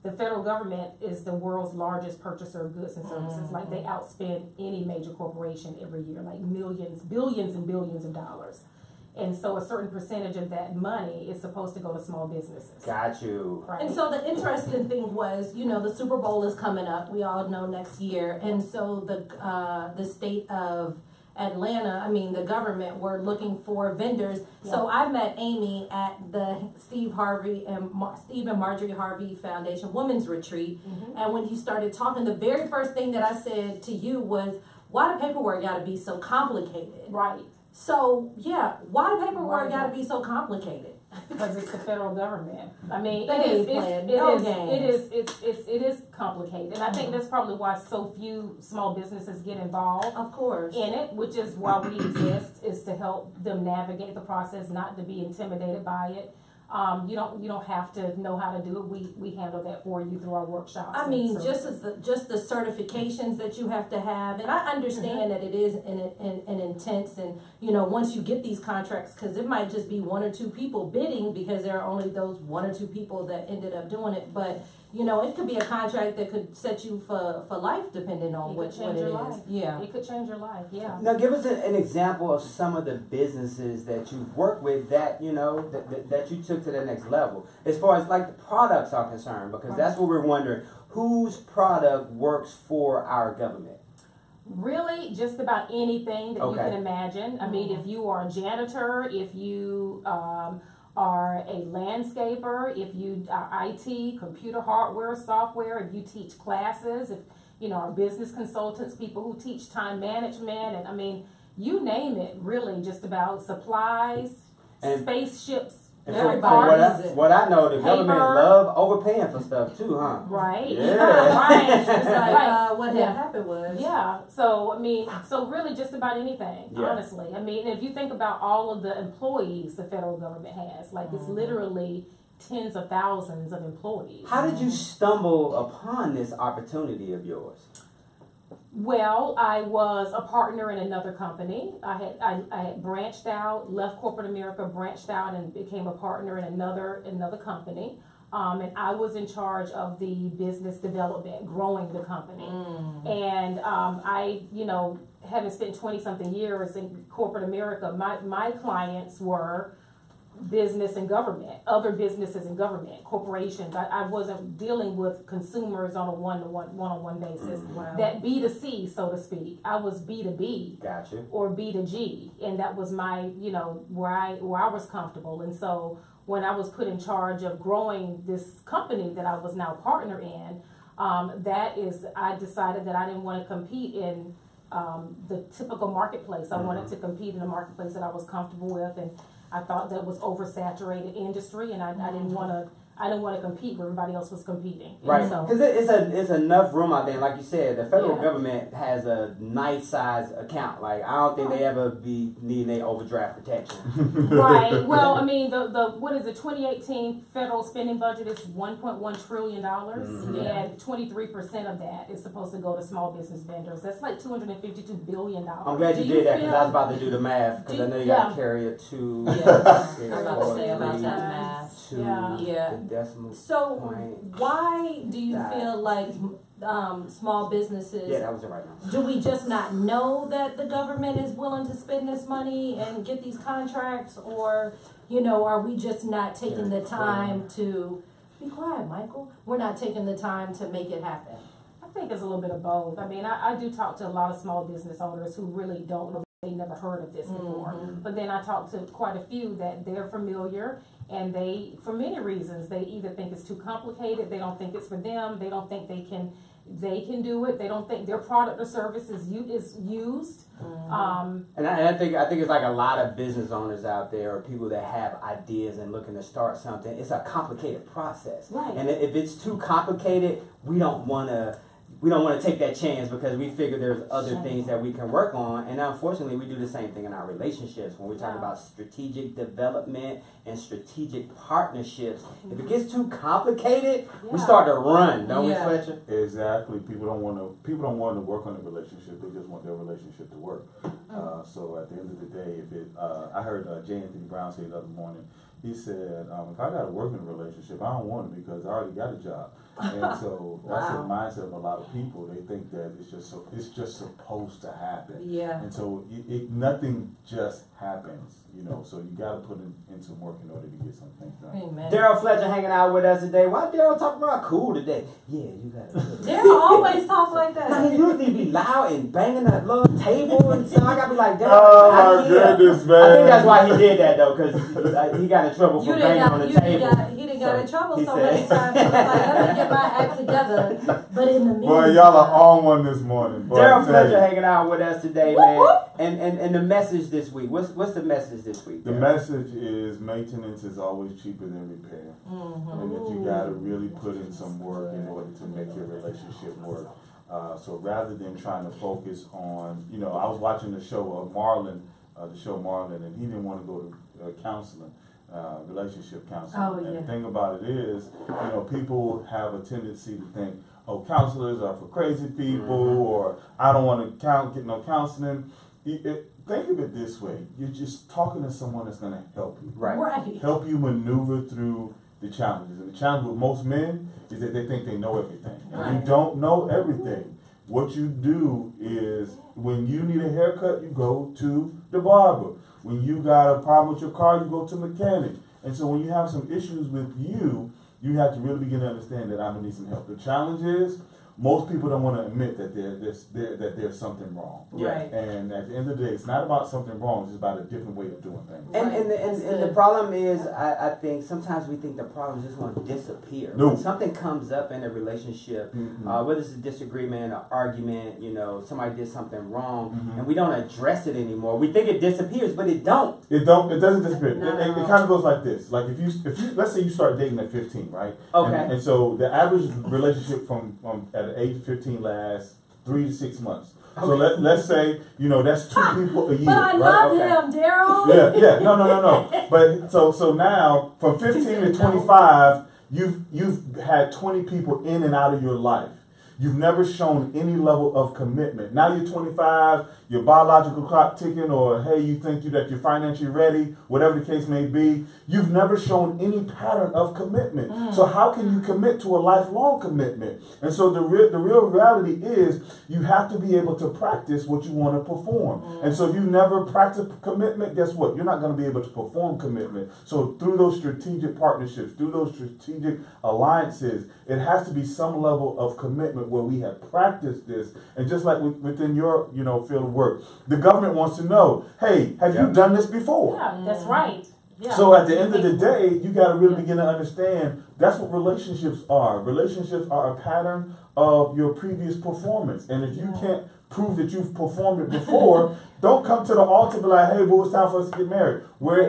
The federal government is the world's largest purchaser of goods and services. Like, they outspend any major corporation every year, like millions, billions and billions of dollars. And so a certain percentage of that money is supposed to go to small businesses. Got you. Right? And so the interesting thing was, the Super Bowl is coming up. We all know next year, and so the state of Atlanta, the government were looking for vendors. Yeah. So I met Amy at the Steve and Marjorie Harvey Foundation Women's Retreat. Mm-hmm. And when you started talking, the very first thing that I said to you was, why the paperwork got to be so complicated? Right. So, yeah, why the paperwork got to be so complicated? Because it's the federal government. It is complicated, and I think that's probably why so few small businesses get involved. Of course. In it, which is why we exist, is to help them navigate the process, not to be intimidated by it. You don't have to know how to do it. We handle that for you through our workshops. Just the certifications that you have to have, and I understand that it is an intense, and once you get these contracts, because it might just be one or two people bidding because there are only those one or two people that ended up doing it, but it could be a contract that could set you for life, depending on what it is. Yeah, it could change your life. Yeah. Now, give us an example of some of the businesses that you've worked with that that you took to the next level, as far as like the products are concerned, because that's what we're wondering: whose product works for our government? Really, just about anything that you can imagine. I mean, if you are a janitor, if you are a landscaper, if you are IT, computer hardware, software, if you teach classes, if our business consultants, people who teach time management, and you name it, really, just about supplies, and spaceships. And what I know, the government love overpaying for stuff too, huh? Right. Yeah. Right. It's like what had happened was. Yeah. So so really just about anything, honestly. If you think about all of the employees the federal government has, like it's literally tens of thousands of employees. How did you stumble upon this opportunity of yours? Well, I was a partner in another company. I had branched out, left corporate America, branched out, and became a partner in another company. And I was in charge of the business development, growing the company. And I, having spent 20-something years in corporate America, my clients were business and government, other businesses and government, corporations. I wasn't dealing with consumers on a one-on-one basis. Wow. That B2C, so to speak. I was B2B. Gotcha. Or B2G, and that was my, where I was comfortable. And so when I was put in charge of growing this company that I was now partner in, I decided that I didn't want to compete in the typical marketplace. I wanted to compete in a marketplace that I was comfortable with, and I thought that was oversaturated industry, and I didn't want to compete where everybody else was competing. Right, because it's enough room out there. Like you said, the federal government has a nice size account. Like, I don't think they ever be needing their overdraft protection. Right. Well, the what is it? 2018 federal spending budget is $1.1 trillion, and 23% of that is supposed to go to small business vendors. That's like $252 billion. I'm glad you did that, because I was about to do the math, because I know you got to carry a 2. I'm about to say about that math. to Yeah. the decimal So point. why do you That- feel like small businesses? Yeah, that was it right now. Do we just not know that the government is willing to spend this money and get these contracts, or are we just not taking the time to be quiet, Michael? We're not taking the time to make it happen. I think it's a little bit of both. I mean, I do talk to a lot of small business owners who really don't know, they never heard of this before. But then I talk to quite a few that they're familiar, and they, for many reasons, they either think it's too complicated, they don't think it's for them, they don't think they can do it, they don't think their product or service is used. And I think it's like a lot of business owners out there, or people that have ideas and looking to start something. It's a complicated process, Right. and if it's too complicated, we don't want to take that chance, because we figure there's other things that we can work on. And unfortunately, we do the same thing in our relationships when we talk about strategic development and strategic partnerships. If it gets too complicated, we start to run, don't we, Fletcher? Exactly. People don't want to work on a relationship. They just want their relationship to work. So at the end of the day, I heard J. Anthony Brown say the other morning. He said, if I got to work in a relationship, I don't want it because I already got a job. And so that's the mindset of a lot of people. They think that it's just supposed to happen. Yeah. And so nothing just happens, so you got to put in some work in order to get some things done. Amen. Daryl Fletcher hanging out with us today. Why Daryl talking about cool today? Yeah, you got it. Daryl always talk like that. He usually be loud and banging that little table and stuff. I gotta be like, Daryl. Oh my goodness, man. I think that's why he did that though, because he got in trouble for banging on the table. He didn't got in trouble he so said- many times. It was like, let me get my act together. But in the meantime, Boy, y'all are on one this morning. Boy, Daryl I tell Fletcher you. hanging out with us today, man. And the message this week. What's the message this week? The Daryl? message is maintenance is always cheaper than repair. And that you got to really put in some work in order to make your relationship work. So rather than trying to focus on, I was watching the show Marlon, and he didn't want to go to counseling, relationship counseling. Oh, And yeah. the thing about it is, people have a tendency to think, oh, counselors are for crazy people, or I don't want to get no counseling. Think of it this way: you're just talking to someone that's going to help you, right. help you maneuver through the challenges. And the challenge with most men is that they think they know everything. And you don't know everything. What you do is, when you need a haircut, you go to the barber. When you got a problem with your car, you go to a mechanic. And so when you have some issues with you have to really begin to understand that I'm going to need some help. The challenge is, most people don't want to admit that there's something wrong. Right. And at the end of the day, it's not about something wrong. It's about a different way of doing things. And the problem is, I think sometimes we think the problem is just going to disappear. No. When something comes up in a relationship, whether it's a disagreement, an argument, somebody did something wrong, and we don't address it anymore. We think it disappears, but it don't. It doesn't disappear. No. It kind of goes like this. Like if you let's say you start dating at 15, right? Okay. And so the average relationship from at the age of 15 lasts 3 to 6 months. So let's say, that's 2 people a year. But I right? love Okay. him, Daryl. Yeah, no. But so now from 15 to 25, you've had 20 people in and out of your life. You've never shown any level of commitment. Now you're 25, your biological clock ticking, or hey, you think that you're financially ready, whatever the case may be. You've never shown any pattern of commitment. So how can you commit to a lifelong commitment? And so the real reality is, you have to be able to practice what you want to perform. And so if you never practice commitment, guess what? You're not going to be able to perform commitment. So through those strategic partnerships, through those strategic alliances, it has to be some level of commitment where we have practiced this. And just like within your field of work, the government wants to know, hey, have you done this before? Yeah, that's right. Yeah. So at the end of the day, you got to really begin to understand that's what relationships are. Relationships are a pattern of your previous performance. And if you can't prove that you've performed it before, don't come to the altar and be like, hey, well, it's time for us to get married. Where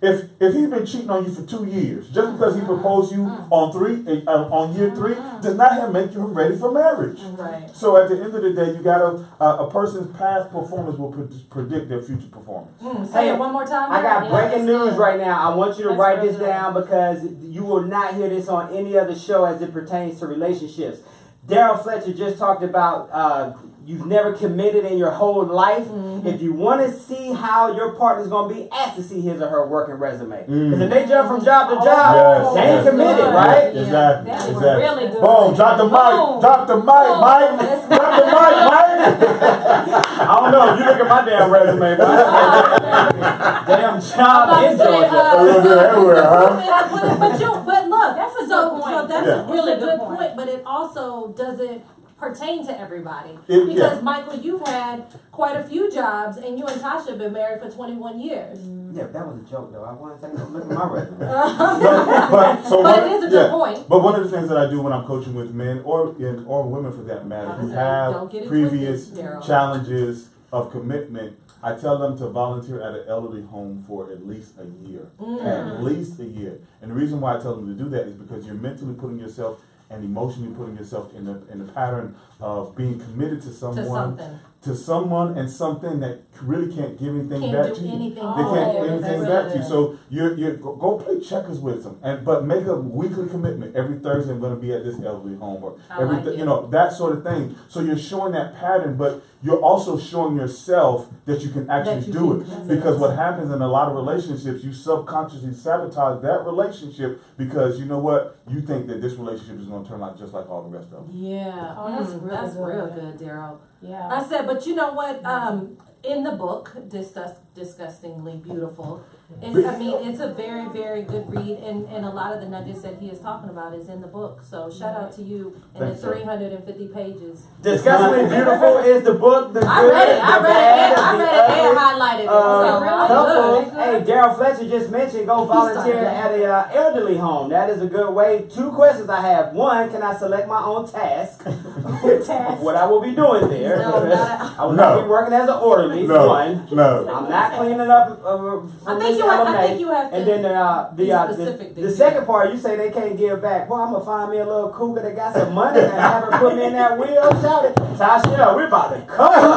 if he's been cheating on you for 2 years, just because he proposed you on year 3, does not make you ready for marriage. Right. So at the end of the day, you gotta a person's past performance will predict their future performance. Say it one more time. I got breaking news right now. I want you to That's write really this good. down, because you will not hear this on any other show as it pertains to relationships. Daryl Fletcher just talked about you've never committed in your whole life, if you want to see how your partner's going to be, ask to see his or her working resume. Because if they jump from job to job, they ain't committed, right? Exactly. That was Exactly. really good. Boom, drop the mic. Drop the mic, Mike. Drop the mic, Mike. I don't know. You look at my damn resume, but damn job in Georgia. A little bit everywhere, huh? But look, That's a good so point. that's Yeah. a really good point. But it also doesn't pertain to everybody Yeah. because Michael, you've had quite a few jobs, and you and Tasha have been married for 21 years. Yeah, that was a joke, though. I want to say, look at my resume. But But it is a good point. But one of the things that I do when I'm coaching with men or women for that matter who have Don't get it previous twisted, Daryl. challenges of commitment, I tell them to volunteer at an elderly home for at least a year. At least a year. And the reason why I tell them to do that is because you're mentally putting yourself and emotionally putting yourself in the pattern of being committed to someone, and something that really can't give anything back to you. They can't give anything back to you. So you go play checkers with them, but make a weekly commitment. Every Thursday I'm going to be at this elderly home, or that sort of thing. So you're showing that pattern, but you're also showing yourself that you can actually do it. Because what happens in a lot of relationships, you subconsciously sabotage that relationship because you know what? You think that this relationship is going to turn out just like all the rest of them. Yeah, that's real good, Daryl. Yeah. I said, but you know what? In the book, Disgustingly Beautiful, it's a very, very good read, and a lot of the nuggets that he is talking about is in the book. So shout out to you in the 350 pages. Disgustingly Beautiful is the book. I read it and highlighted it. Hey, Daryl Fletcher just mentioned go volunteer at a elderly home. That is a good way. 2 questions I have. 1, can I select my own task? What I will be doing there. I will not be working as an orderly. I'm not cleaning up. I think you have to. And then the second part, you say they can't give back. Well, I'm gonna find me a little cougar that got some money and have her put me in that wheel. Shout it, Tasha. We're about to come up.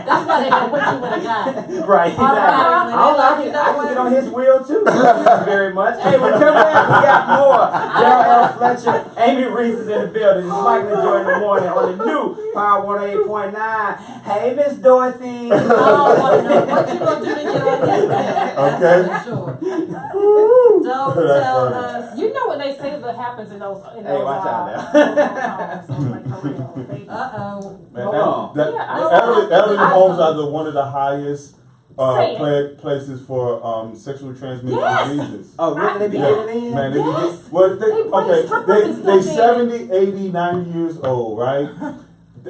That's why they gonna put you with a guy. Right. Exactly. I can get on his wheel too. Thank you very much. Hey, when we come back, we got more. Daryl Fletcher, Amy Reese is in the building. It's Michael and Joy in the morning on the new Power 108.9. Hey, Miss Dorothy. I don't want to know what you gonna do to get on this bed. Okay. Sure. Don't tell us. You know what they say that happens in those Hey, watch out now. Elderly homes are one of the highest places for sexually transmitted diseases. Oh, really? They be getting in? Man, they 70, 80, 90 years old, right? A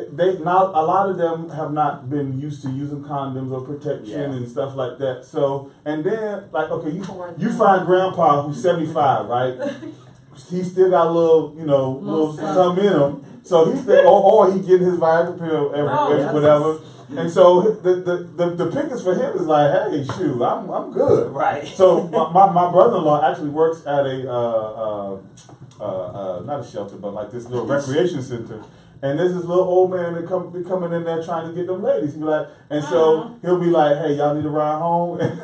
lot of them have not been used to using condoms or protection and stuff like that. So, and then, like, okay, you find grandpa who's 75, right? He still got a little something in him. So he's or he getting his Viagra pill every whatever. And so the pickings for him is like, hey, shoot, I'm good. Right. So my brother-in-law actually works at a not a shelter, but like this little recreation center. And there's this little old man that be coming in there trying to get them ladies. He be like, and so he'll be like, hey, y'all need a ride home? And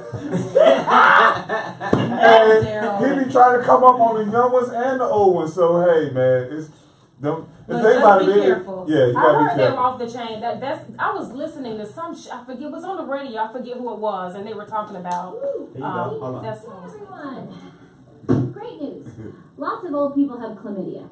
he be trying to come up on the young ones and the old ones. So hey, man, it's them. The thing about it is, yeah, you I gotta heard be them careful. off the chain. I was listening to some. I forget. It was on the radio. I forget who it was, and they were talking about. Here you go. Hold on. That's Everyone, great news. Lots of old people have chlamydia.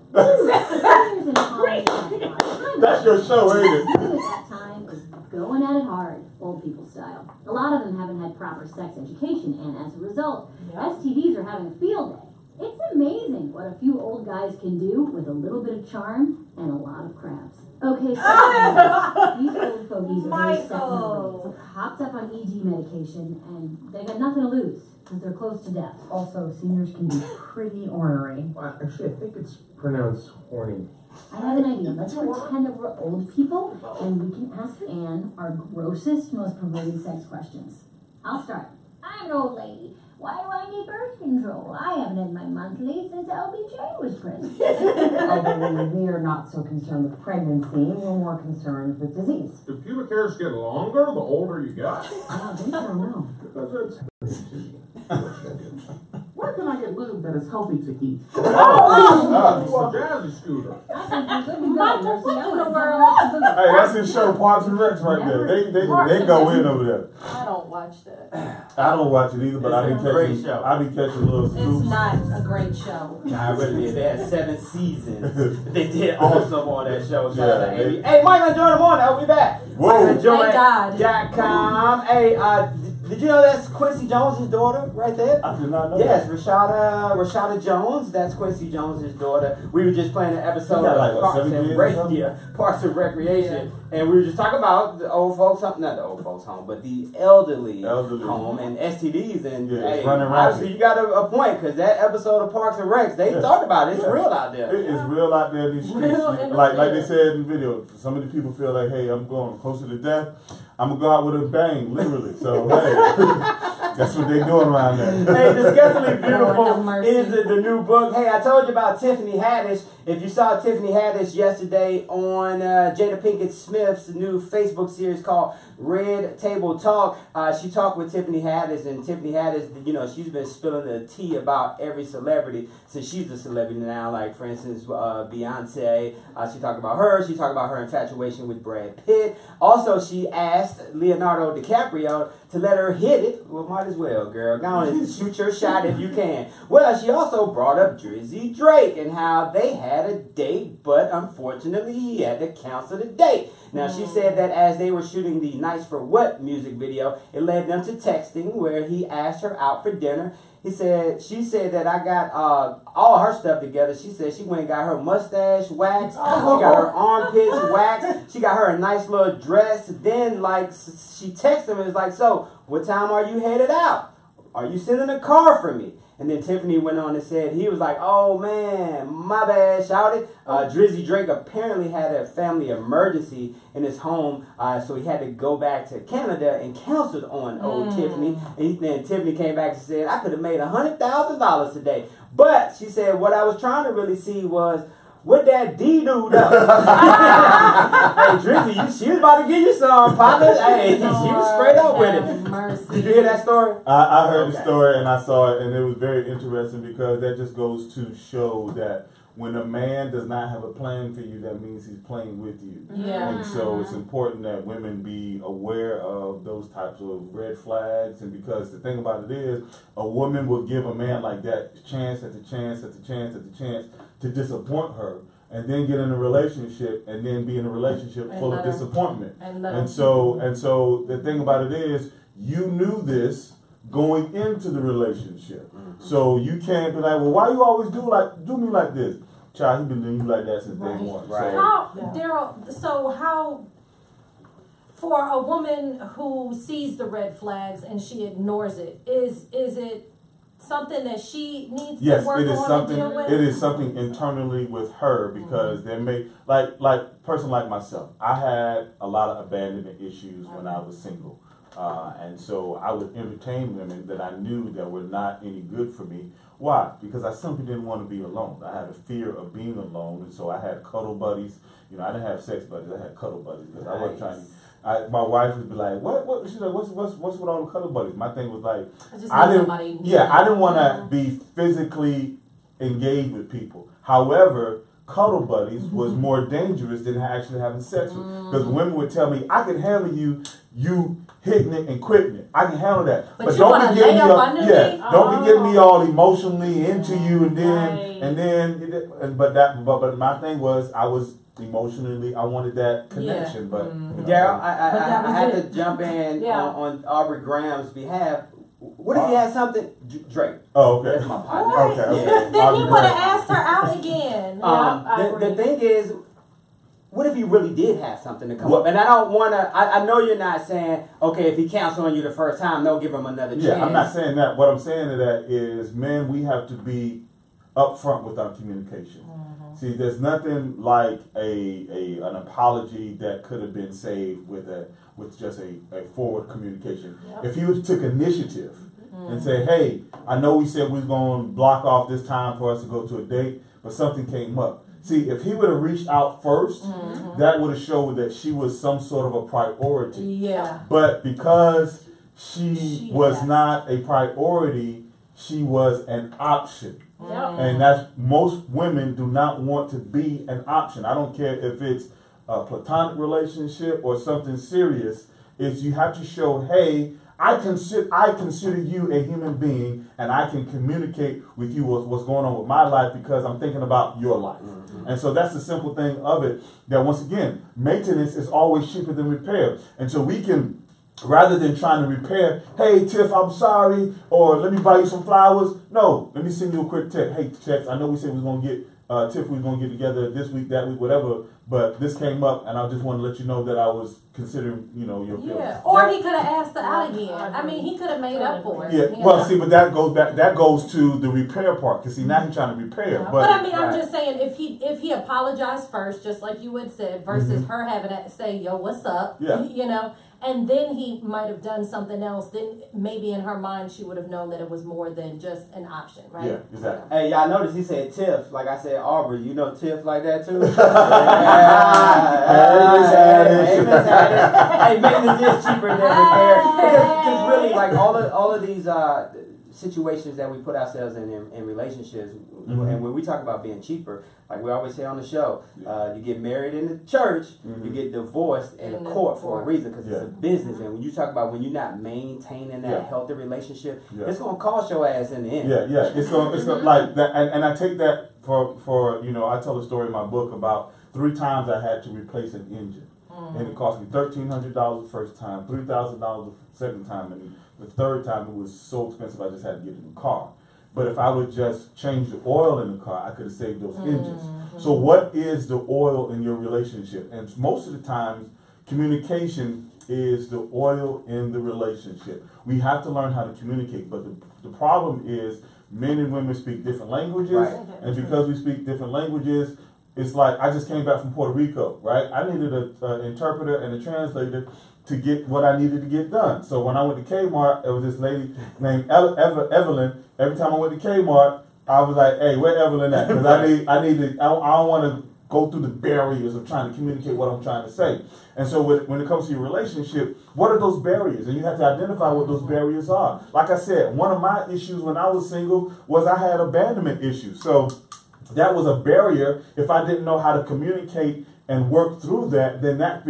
That's your show, ain't it? At that time is going at it hard, old people style. A lot of them haven't had proper sex education, and as a result, STDs are having a field day. It's amazing what a few old guys can do with a little bit of charm and a lot of crabs. Okay, so these old fogies are very set in their ways, hopped up on ED medication, and they got nothing to lose because they're close to death. Also, seniors can be pretty ornery. Well, actually, I think it's pronounced horny. I have an idea. Let's pretend that we're old people, and we can ask Anne our grossest, most perverted sex questions. I'll start. I'm an old lady. Why do I need birth control? I haven't had my monthly since LBJ was president. Although we are not so concerned with pregnancy, we're more concerned with disease. Do pubic hairs get longer the older you got? I don't think so, no. Where can I get it live that it's healthy to eat. Well, Jazzy Scooter. Michael, what in the world? Hey, that's his show, Parks and Recs, right there. They go in over there. I don't watch that. I don't watch it either, but I be It's a great catching. show. I be catching little scoops. It's not a great show. I really did. They had 7 seasons. They did awesome on that show. Shout out to Yeah, Amy. Hey, Mike, enjoy the morning. I'll be back. Whoa. Thank God. MikeandJoy.com. Hey, did you know that's Quincy Jones' daughter right there? I did not know Yes, that. Rashada Jones. That's Quincy Jones' daughter. We were just playing an episode You got of like, what, Parks 7 and kids or something? Parks and Recreation, and we were just talking about the old folks home, not the old folks home, but the elderly home and STDs. And Yeah, hey, it's running obviously rampant. you got a point, because that episode of Parks and Recs, they talked about it. It's real out there. It is real out there in these streets. Real in the Like field. they said in the video, some of the people feel like, hey, I'm going closer to death. I'm gonna go out with a bang, literally. So hey, that's what they doing around there. Hey, Disgustingly Lord have Beautiful mercy. is the new book. Hey, I told you about Tiffany Haddish. If you saw Tiffany Haddish yesterday on Jada Pinkett Smith's new Facebook series called Red Table Talk, she talked with Tiffany Haddish, and Tiffany Haddish, you know, she's been spilling the tea about every celebrity since she's a celebrity now. Like, for instance, Beyonce. She talked about her. She talked about her infatuation with Brad Pitt. Also, she asked Leonardo DiCaprio to let her hit it. Well, might as well, girl. Go on and shoot your shot if you can. Well, she also brought up Drizzy Drake and how they had a date, but unfortunately he had to cancel the date. Now, she said that as they were shooting the Nice for What music video, it led them to texting where he asked her out for dinner. She said that I got all her stuff together. She said she went and got her mustache waxed. She got her armpits waxed. She got her a nice little dress. Then, like, she texted him and was like, so, what time are you headed out? Are you sending a car for me? And then Tiffany went on and said, he was like, oh man, my bad, shouted. Drizzy Drake apparently had a family emergency in his home, so he had to go back to Canada and counseled on old Tiffany. And then Tiffany came back and said, I could have made $100,000 today. But she said, what I was trying to really see was, what that D-dude up? Hey, Drizzy, she was about to give you some, partner. Hey, she was straight up with it. Mercy. Did you hear that story? I heard the story and I saw it, and it was very interesting because that just goes to show that when a man does not have a plan for you, that means he's playing with you. Yeah. And so it's important that women be aware of those types of red flags. And because the thing about it is, a woman will give a man like that chance after chance after chance after chance to disappoint her, and then get in a relationship, and then be in a relationship full of disappointment. And so the thing about it is, you knew this going into the relationship. So you can't be like, well, why you always do me like this? Child, he been doing you like that since day one. Right. So, How, Daryl, so how, for a woman who sees the red flags and she ignores it, is it something that she needs to work on and deal with? It is something internally with her, because there may, like person like myself, I had a lot of abandonment issues when I was single. And so I would entertain women that I knew that were not any good for me. Why? Because I simply didn't want to be alone. I had a fear of being alone, and so I had cuddle buddies. You know, I didn't have sex buddies. I had cuddle buddies because I wasn't trying to. My wife would be like, "What?" She's like, "What's with all the cuddle buddies?" My thing was like, I didn't want to be physically engaged with people. However, cuddle buddies was more dangerous than actually having sex with, because women would tell me, "I can handle you hitting it and quitting it. I can handle that, but don't be getting me don't be getting me all emotionally into you, and then but my thing was, I was emotionally, I wanted that connection, but yeah, I had to jump in on Aubrey Graham's behalf. What if he had something, Drake? Oh, okay. That's my partner. Okay. Then he would have asked her out again. The thing is, what if he really did have something to come up? And I don't want to, I know you're not saying, okay, if he counts on you the first time, don't give him another chance. Yeah, I'm not saying that. What I'm saying to that is, men, we have to be upfront with our communication. See, there's nothing like an apology that could have been saved with just a forward communication. If you took initiative and say, hey, I know we said we was going to block off this time for us to go to a date, but something came up. See, if he would have reached out first, that would have showed that she was some sort of a priority. Yeah. But because she was not a priority, she was an option. Yep. And that's, most women do not want to be an option. I don't care if it's a platonic relationship or something serious. Is you have to show, hey, I consider you a human being, and I can communicate with you what's going on with my life because I'm thinking about your life. Mm-hmm. And so that's the simple thing of it, that once again, maintenance is always cheaper than repair. And so we can, rather than trying to repair, hey, Tiff, I'm sorry, or let me buy you some flowers. No, let me send you a quick text. Hey, text, I know we said we was going to get, Tiff, we was going to get together this week, that week, whatever, but this came up, and I just want to let you know that I was considering, you know, your feelings. Yeah, or he could have asked her out again. I mean, he could have made up for it. Yeah, well, see, but that goes to the repair part, because see, now he's trying to repair. Yeah. But I mean, I'm just saying, if he apologized first, just like you had said, versus her having to say, yo, what's up, you know, and then he might have done something else, then maybe in her mind she would have known that it was more than just an option, right? Yeah, exactly. Hey, y'all notice he said Tiff, like I said Aubrey. You know Tiff like that too? Hey, maintenance is cheaper than repair. Because really, like all of these situations that we put ourselves in relationships, and when we talk about being cheaper, like we always say on the show, you get married in the church, you get divorced in the court for a reason, because it's a business. And when you talk about when you're not maintaining that healthy relationship, it's gonna cost your ass in the end. It's gonna like that, and I take that for you know, I tell a story in my book about 3 times I had to replace an engine. And it cost me $1,300 the first time, $3,000 the second time, and the third time it was so expensive I just had to get a new car. But if I would just change the oil in the car, I could have saved those engines. So what is the oil in your relationship? And most of the times, communication is the oil in the relationship. We have to learn how to communicate, but the problem is men and women speak different languages, and because we speak different languages, it's like, I just came back from Puerto Rico, right? I needed an interpreter and a translator to get what I needed to get done. So when I went to Kmart, there was this lady named Evelyn. Every time I went to Kmart, I was like, hey, where Evelyn at? Because I don't want to go through the barriers of trying to communicate what I'm trying to say. And so when it comes to your relationship, what are those barriers? And you have to identify what those barriers are. Like I said, one of my issues when I was single was I had abandonment issues. So that was a barrier. If I didn't know how to communicate and work through that, then that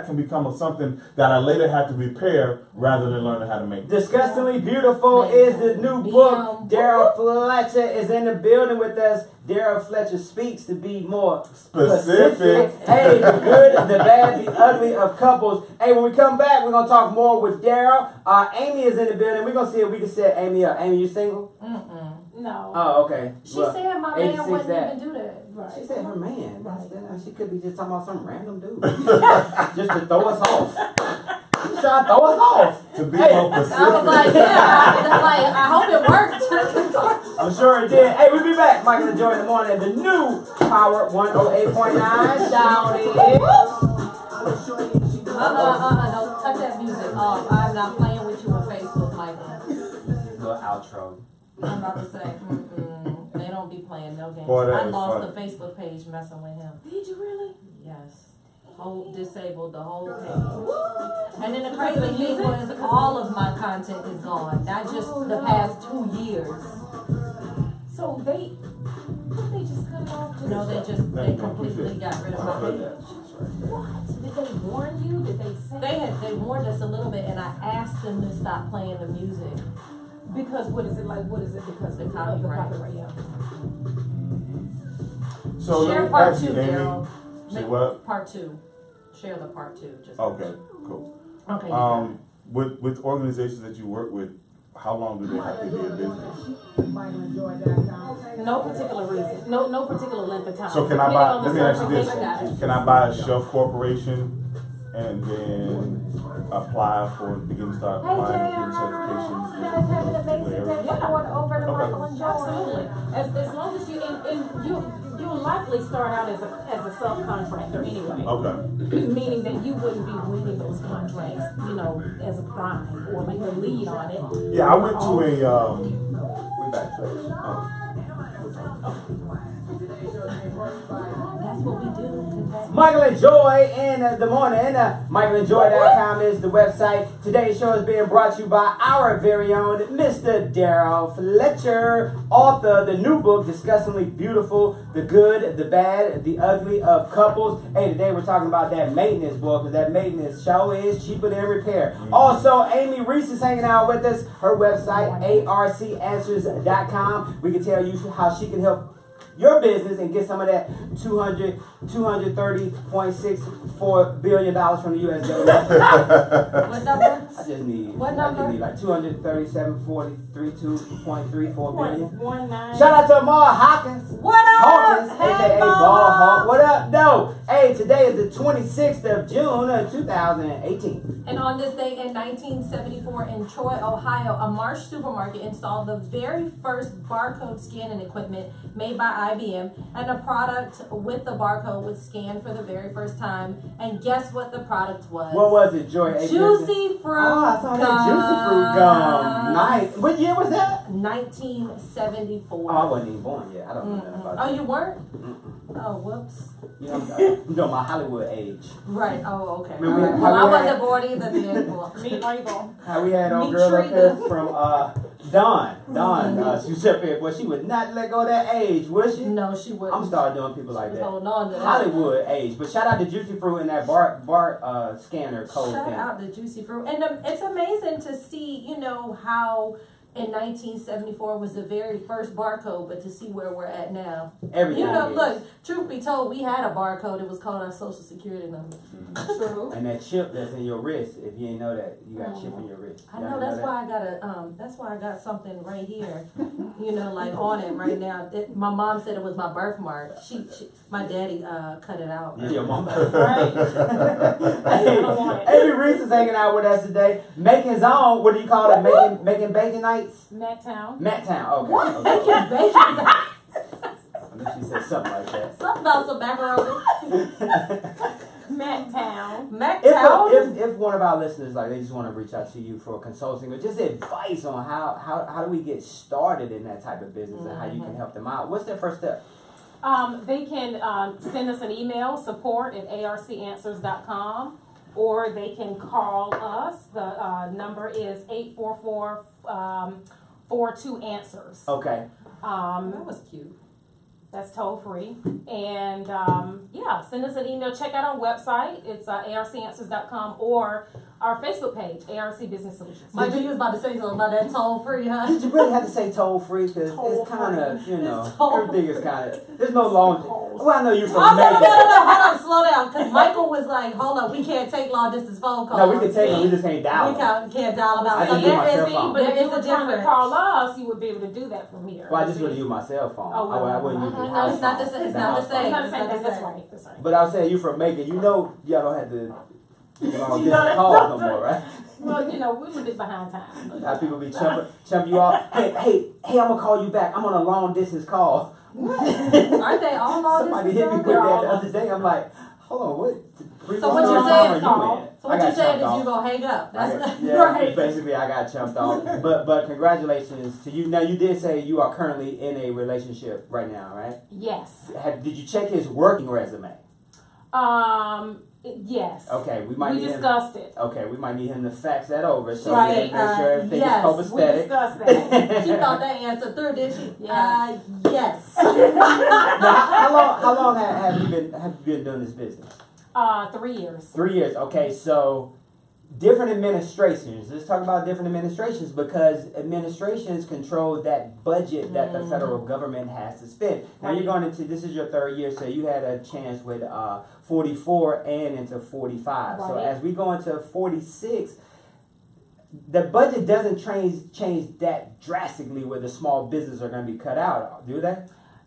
can become something that I later had to repair rather than learning how to make. Disgustingly Beautiful is the new book. Daryl Fletcher is in the building with us. Daryl Fletcher speaks to be more specific. Hey, the good, the bad, the ugly of couples. Hey, when we come back, we're going to talk more with Daryl. Amy is in the building. We're going to see if we can set Amy up. Amy, you single? No. Oh, okay. She said my man wouldn't even do that. Right. She said her man. She could be just talking about some random dude. Just to throw us off. She's trying to throw us off. To be more specific. I was like, I hope it worked. I'm sure it did. Hey, we'll be back. Michael and Joy in the morning. The new Power 108.9. Shout it. Don't touch that music. I'm not playing with you on Facebook, Michael. Little outro. I'm about to say, they don't be playing no games. Boy, I lost the Facebook page messing with him. Did you really? Yes. Disabled the whole page. And then the crazy thing was all of my content is gone. Not just the past 2 years. So they just cut it off? No, they completely got rid of my page. What? Did they warn you? Did they say? They warned us a little bit, and I asked them to stop playing the music. Because what is it like? What is it? Because the copyright. Yeah. So share part 2, Daryl. Say what? Part 2. Share the part 2. Okay, cool. Okay. With organizations that you work with, how long do they have to be in business? No particular reason. No particular length of time. So can I buy? Let me ask you this: can I buy a Shelf Corporation and then apply for begin to start applying and getting certifications? Absolutely. As long as you'll likely start out as a subcontractor anyway. Okay. Meaning that you wouldn't be winning those contracts, as a prime or like the lead on it. Yeah, I went to a We back. That's what we do. Michael and Joy in the morning. MichaelandJoy.com is the website. Today's show is being brought to you by our very own Mr. Daryl Fletcher, author of the new book, Disgustingly Beautiful, The Good, the Bad, the Ugly of Couples. Hey, today we're talking about that maintenance book, because that maintenance show is cheaper than repair. Also, Amy Reese is hanging out with us. Her website, arcanswers.com. We can tell you how she can help your business and get some of that $230.64 billion from the U.S. government. What number? I just need like 237.42.34 billion. Shout out to Amar Hawkins. What up? Hawkins, Hey, aka Ball Hawk. What up? No. Hey, today is the 26th of June, 2018. And on this day in 1974 in Troy, Ohio, a Marsh supermarket installed the very first barcode scanning equipment made by IBM, and a product with the barcode was scanned for the very first time. And guess what the product was? What was it, Joy? Juicy fruit Oh, I saw that Juicy Fruit gum. Nice. What year was that? 1974. Oh, I wasn't even born yet. I don't know nothing about that. Oh, you weren't? Oh, whoops. You know, I'm doing my Hollywood age. Right. Oh, okay. Remember Right. Well, I wasn't born either then. Me either. How we had old girl up here from Dawn. She was up here, but she would not let go of that age, would she? No, she wouldn't. I'm starting doing people like that. Hold on to that. Hollywood age. But shout out to Juicy Fruit and that bar scanner code Shout thing. out to Juicy Fruit. And it's amazing to see, how in 1974 was the very first barcode, but to see where we're at now. Everything. Look, truth be told, we had a barcode. It was called our social security number. True. And that chip that's in your wrist, if you ain't know that, you got a chip in your wrist. I know, that's why I got that's why I got something right here, like on it right now. My mom said it was my birthmark. My daddy cut it out. Yeah, your mom. Right. Amy Reese is hanging out with us today. Making his own, what do you call it? Making bacon nights? Matttown. Matttown, okay. What? Okay. Making bacon nights? I knew she said something like that. Something about some macaroni. Matttown. If one of our listeners, like, they just want to reach out to you for consulting or just advice on how do we get started in that type of business and how you can help them out, what's their first step? They can send us an email, support@arcanswers.com, or they can call us. The number is 844-42-ANSWERS. Okay. That was cute. That's toll free. And send us an email. Check out our website. It's arcanswers.com, or our Facebook page, ARC Business Solutions. Mike, you was about to say something about that toll free, huh? Did you really have to say toll free? Because it's kind of, everything is kind of, there's no long. Well, I know you're from No, Mevo. hold on, slow down. Because Michael was like, hold on, we can't take long distance phone calls. No, we can take them, we just can't dial We them. can't dial them out. I So can use my there cell is, phone. But if there you is were a trying to difference. call us, you would be able to do that from here. Well, I just would use my cell phone. Oh, well, I wouldn't use the No, house it's not the phone. same. It's The not the house same. phone. That's right. That's right. But I was saying, you from Macon, y'all don't have to long distance calls no more, right? Well, we're a little bit behind time. Now people be chumping you off. Hey, I'm gonna call you back. I'm on a long distance call. Aren't they all long Somebody distance hit me with calls? that the other day. I'm like, hold on, what? So what you're saying, So what you're saying is you gonna hang up. That's right. Basically, I got chumped off. But congratulations to you. Now, you did say you are currently in a relationship right now, right? Yes. Did you check his working resume? Yes. Okay, we discussed it. Okay, we might need him to fax that over so Right, we can make sure everything yes, is We copacetic. discussed that. She thought that answer through, did she? Yeah. Yes. Now, how long have you been doing this business? 3 years. 3 years. Okay, so different administrations. Let's talk about different administrations, because administrations control that budget that the federal government has to spend. Now you're going into, this is your 3rd year, so you had a chance with 44 and into 45. So Right. as we go into 46, the budget doesn't change that drastically where the small businesses are going to be cut out, do they?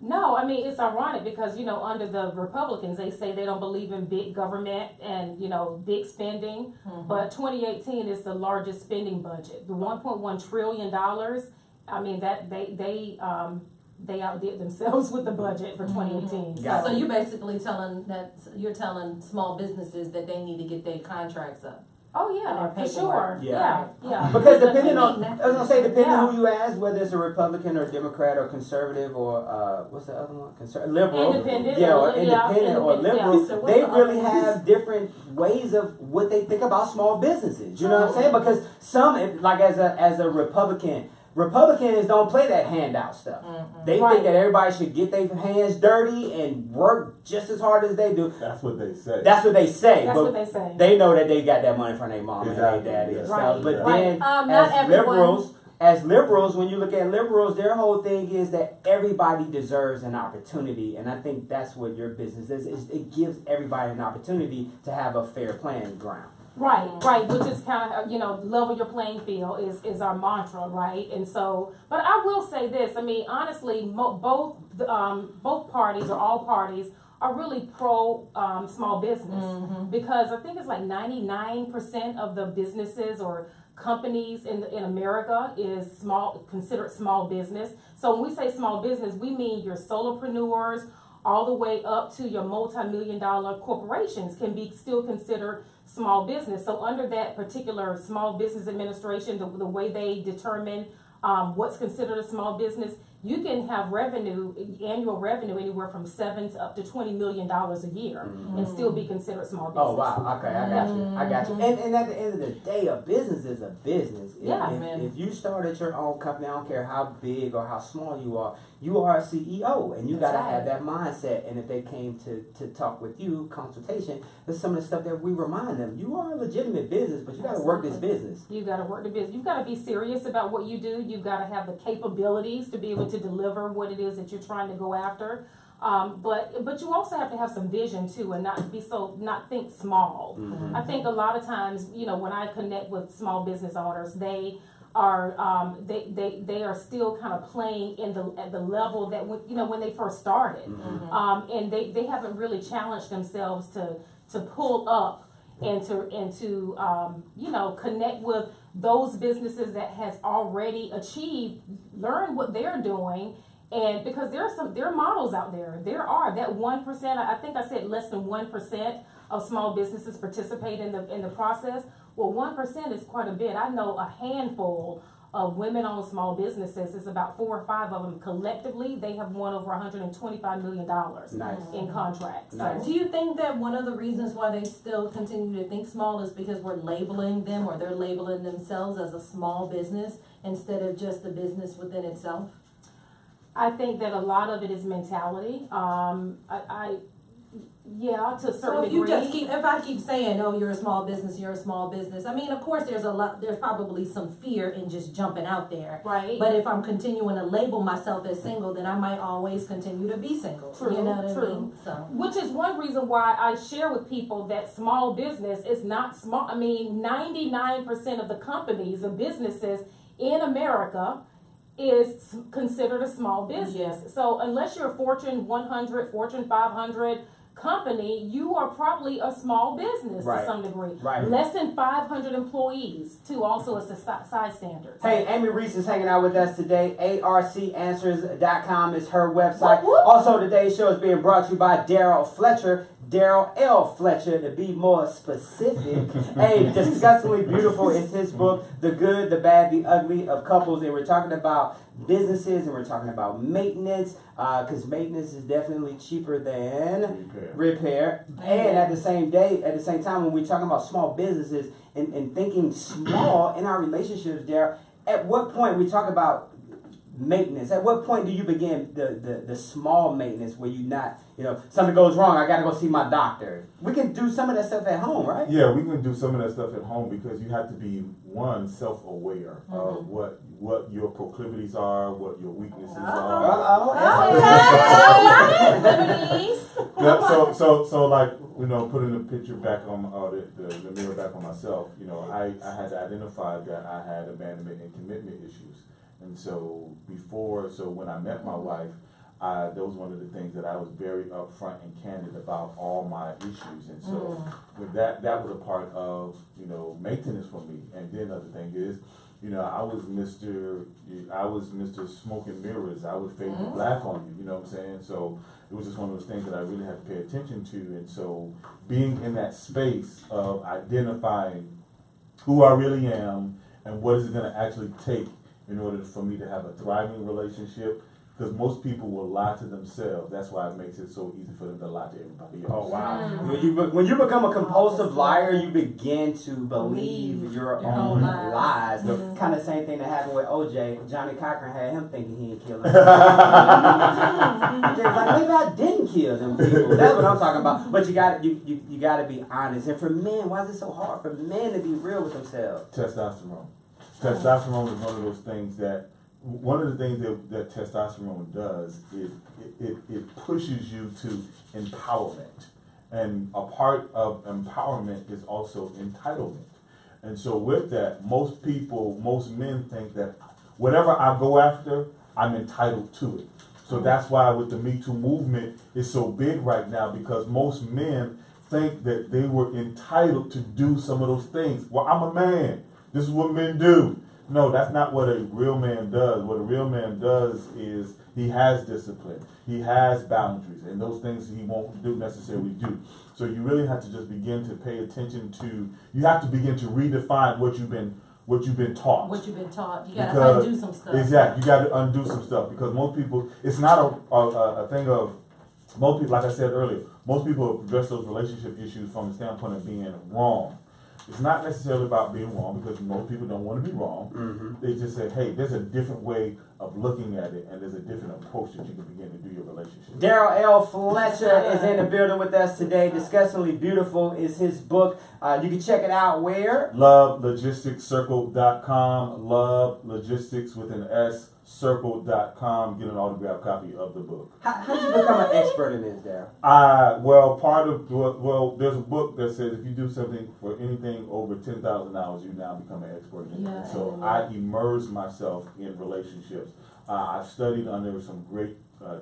No, I mean, it's ironic because, under the Republicans, they say they don't believe in big government and, big spending. But 2018 is the largest spending budget. The $1.1 trillion, I mean, that they outdid themselves with the budget for 2018. Got So it. you're basically telling small businesses that they need to get their contracts up. Oh yeah, for sure. Yeah. Yeah. Because depending on, I was gonna say, depending Yeah. on who you ask, whether it's a Republican or Democrat or conservative or what's the other one? Liberal. Independent. Yeah, or Yeah, independent or liberal. Yeah. So what's They the really other have different ways of what they think about small businesses. You know what I'm saying? Because some, like as a Republicans don't play that handout stuff. They Right. think that everybody should get their hands dirty and work just as hard as they do. That's what they say. That's what they say. That's but what they say. They know that they got that money from their mom Exactly. and their daddy and Right. stuff. But Right. then Not as everyone. liberals, when you look at liberals, their whole thing is that everybody deserves an opportunity. And I think that's what your business is. It gives everybody an opportunity to have a fair playing ground. Right, which is kind of, level your playing field is our mantra, right? And so, but I will say this, I mean, honestly, both parties or all parties are really pro small business because I think it's like 99% of the businesses or companies in America is considered small business. So when we say small business, we mean your solopreneurs all the way up to your multi-million-dollar corporations can be still considered small business. So under that particular Small Business Administration, the way they determine what's considered a small business, you can have annual revenue anywhere from $7 to up to $20 million a year and still be considered small business. Oh wow, okay, I got you. And at the end of the day, a business is a business. If you started your own company, I don't care how big or how small you are a CEO, and you gotta have that mindset. And if they came to talk with you, consultation, that's some of the stuff that we remind them. You are a legitimate business, but you gotta work this business. You gotta work the business. You gotta be serious about what you do. You gotta have the capabilities to be able to deliver what it is that you're trying to go after. But you also have to have some vision too, and not think small. I think a lot of times, when I connect with small business owners, they are they are still kind of playing at the level that when they first started, and they haven't really challenged themselves to pull up and to connect with those businesses that has already achieved, learn what they're doing. And because there are models out there. There are that 1%. I think I said less than 1% of small businesses participate in the process. Well, 1% is quite a bit. I know a handful of women-owned small businesses. It's about 4 or 5 of them collectively. They have won over $125 million in contracts. Nice. So, Do you think that one of the reasons why they still continue to think small is because we're labeling them, or they're labeling themselves as a small business instead of just the business within itself? I think that a lot of it is mentality. Yeah, to a certain degree. If I keep saying, "Oh, you're a small business," I mean, of course, there's probably some fear in just jumping out there. Right. But if I'm continuing to label myself as single, then I might always continue to be single. True, you know what true. I mean? So. Which is one reason why I share with people that small business is not small. I mean, 99% of the companies, the businesses in America is considered a small business. Yes. So unless you're a Fortune 100, Fortune 500 company, you are probably a small business to some degree. Right. Less than 500 employees, too, also as a size standard. Hey, Amy Reese is hanging out with us today. ARCanswers.com is her website. Also, today's show is being brought to you by Daryl Fletcher. Daryl L. Fletcher, to be more specific. Hey, Disgustingly Beautiful is his book, The Good, the Bad, the Ugly of Couples. And we're talking about businesses and we're talking about maintenance, because maintenance is definitely cheaper than repair. And at the same time, when we're talking about small businesses and thinking small in our relationships, Daryl, at what point we talk about maintenance? At what point do you begin the small maintenance where you not, something goes wrong, I gotta go see my doctor? We can do some of that stuff at home, right? Yeah, we can do some of that stuff at home because you have to be, one, self-aware of what your proclivities are, what your weaknesses are. So like, putting the picture back on the mirror back on myself, I had to identify that I had abandonment and commitment issues. And so when I met my wife, that was one of the things that I was very upfront and candid about all my issues. And so with that was a part of, maintenance for me. And then the other thing is, I was Mr. Smoking Mirrors. I was fading black on you, you know what I'm saying? So it was just one of those things that I really had to pay attention to. And so being in that space of identifying who I really am, and what is it going to actually take in order for me to have a thriving relationship. Because most people will lie to themselves. That's why it makes it so easy for them to lie to everybody else. Oh, wow. When you become a compulsive liar, you begin to believe your own lies. The kind of same thing that happened with OJ. Johnny Cochran had him thinking he didn't kill them. Like, maybe I didn't kill them people. That's what I'm talking about. But you got to be honest. And for men, why is it so hard for men to be real with themselves? Testosterone. Testosterone is one of those things that, one of the things that testosterone does is it pushes you to empowerment. And a part of empowerment is also entitlement. And so with that, most men think that whatever I go after, I'm entitled to it. So that's why with the Me Too movement is so big right now, because most men think that they were entitled to do some of those things. Well, I'm a man. This is what men do. No, that's not what a real man does. What a real man does is he has discipline. He has boundaries, and those things he won't necessarily do. So you really have to just begin to pay attention to, you have to begin to redefine what you've been taught. What you've been taught. You got to undo some stuff. Exactly. You got to undo some stuff, because most people, it's not a thing of, most people, like I said earlier, most people address those relationship issues from the standpoint of being wrong. It's not necessarily about being wrong, because most people don't want to be wrong. Mm-hmm. They just say, hey, there's a different way of looking at it, and there's a different approach that you can begin to do your relationship. Daryl L. Fletcher is in the building with us today. Disgustingly Beautiful is his book. You can check it out where? LoveLogisticsCircle.com. Love Logistics with an S. Circle.com. Get an autographed copy of the book. How did you become an expert in this, Daryl? There's a book that says if you do something for anything over 10,000 hours, you now become an expert in it. So I immerse myself in relationships. I've studied under some great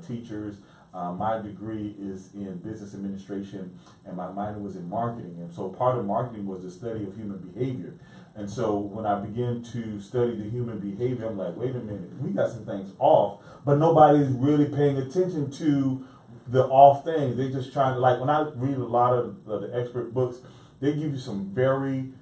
teachers. My degree is in business administration, and my minor was in marketing. And so part of marketing was the study of human behavior. And so when I began to study the human behavior, I'm like, wait a minute, we got some things off, but nobody's really paying attention to the off things. They just trying to, like, when I read a lot of the expert books, they give you some very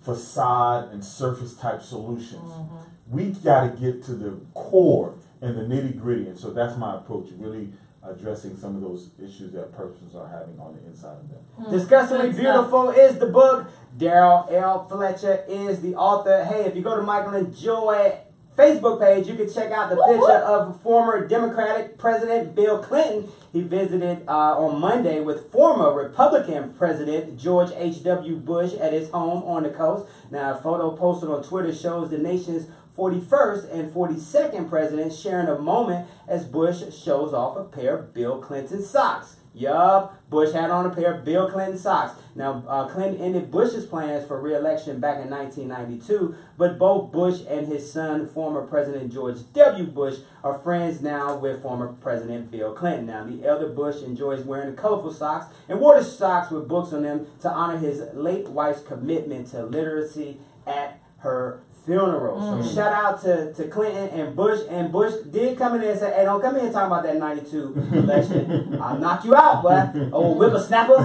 facade and surface type solutions. Mm-hmm. We got to get to the core and the nitty gritty. And so that's my approach, really addressing some of those issues that persons are having on the inside of them. Disgustingly Beautiful is the book. Daryl L. Fletcher is the author. Hey, if you go to Michael and Joy Facebook page, you can check out the picture of former Democratic President Bill Clinton. He visited on Monday with former Republican President George H.W. Bush at his home on the coast. Now, a photo posted on Twitter shows the nation's 41st and 42nd presidents sharing a moment as Bush shows off a pair of Bill Clinton socks. Yup, Bush had on a pair of Bill Clinton socks. Now, Clinton ended Bush's plans for re-election back in 1992, but both Bush and his son, former President George W. Bush, are friends now with former President Bill Clinton. Now, the elder Bush enjoys wearing the colorful socks and wore the socks with books on them to honor his late wife's commitment to literacy at her funeral. So shout out to Clinton and Bush. And Bush did come in there and say, hey, don't come in and talk about that 92 election. I'll knock you out, boy. Old whippersnapper.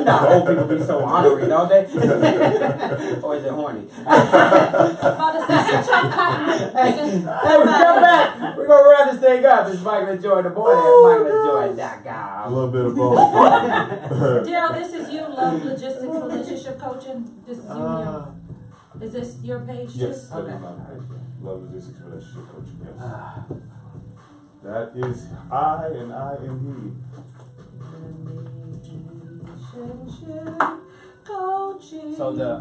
Nah, old people be so honorary, don't they? Or is it horny? Hey, we come back. We're going to wrap this thing up. It's Michael and Joy, the boy at MichaelandJoy.com. A little bit of both. Daryl, this is you, Love Logistics Relationship Coaching. This is you. Is this your page? Yes. Okay. Love Logistics Relationship Coaching. Yes. That is I and I am he. So the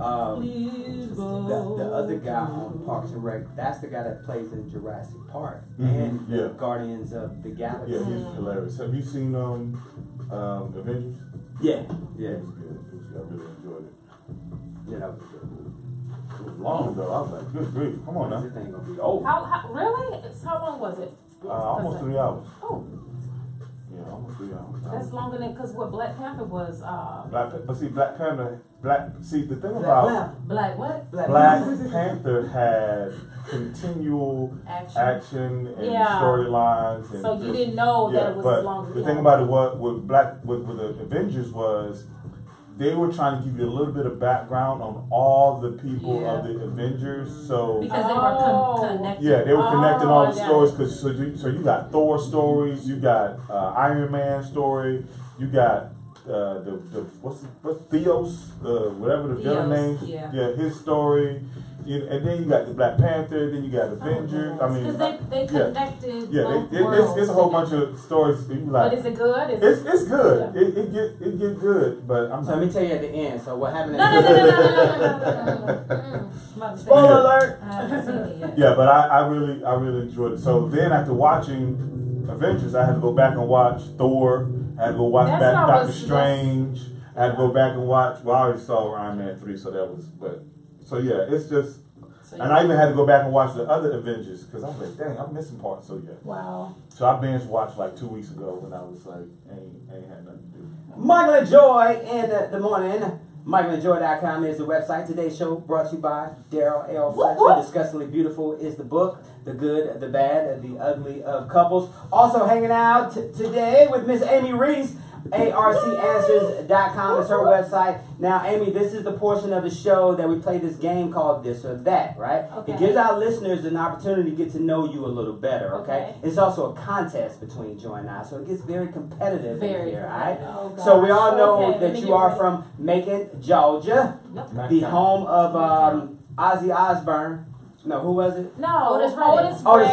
other guy on Parks and Rec, that's the guy that plays in Jurassic Park and Guardians of the Galaxy. Yeah, he's hilarious. Have you seen Avengers? Yeah. It was good. I really enjoyed it. Yeah, that was a good movie. It was long though. I was like, good grief. Come on now. This thing gonna be over. Really? How long was it? Almost 3 hours. Oh. Yeah, almost 3 hours. That's longer than, because what Black Panther was. Black Panther. The thing about Black what? Black Panther had continual action and storylines. And so you didn't know that it was as long as the thing about it was with the Avengers was they were trying to give you a little bit of background on all the people of the Avengers. So because they were connected. Yeah, they were connecting all the yeah. stories. Cause so you got Thor stories, you got Iron Man story, you got what's Theos, whatever the villain name. Yeah, his story. And then you got the Black Panther, then you got Avengers. I mean, because they connected. It's a whole bunch of stories. You like, but is it good? It's good. Yeah. It get good, but So let me tell you at the end. So what happened? No. Spoiler alert. I haven't seen it yet. Yeah, but I really enjoyed it. So then after watching Avengers, I had to go back and watch Thor. I had to go watch Doctor Strange. I had to go back and watch. Well, I already saw Iron Man 3, so that was. So yeah, it's just. And I even had to go back and watch the other Avengers because I was like, dang, I'm missing parts. So yeah. Wow. So I binge watched like 2 weeks ago when I was like, ain't had nothing to do. Michael and Joy in the morning. MichaelandJoy.com is the website. Today's show brought to you by Daryl L. Fletcher. Disgustingly Beautiful is the book. The Good, the Bad, the Ugly of Couples. Also hanging out today with Miss Amy Reese. ARCAnswers.com is her website. Now, Amy, this is the portion of the show that we play this game called This or That, right? Okay. It gives our listeners an opportunity to get to know you a little better, okay? It's also a contest between Joy and I, so it gets very competitive in here, all right? Oh, so we all know that you are from Macon, Georgia, the home of Ozzy Osbourne. No, who was it? No, Otis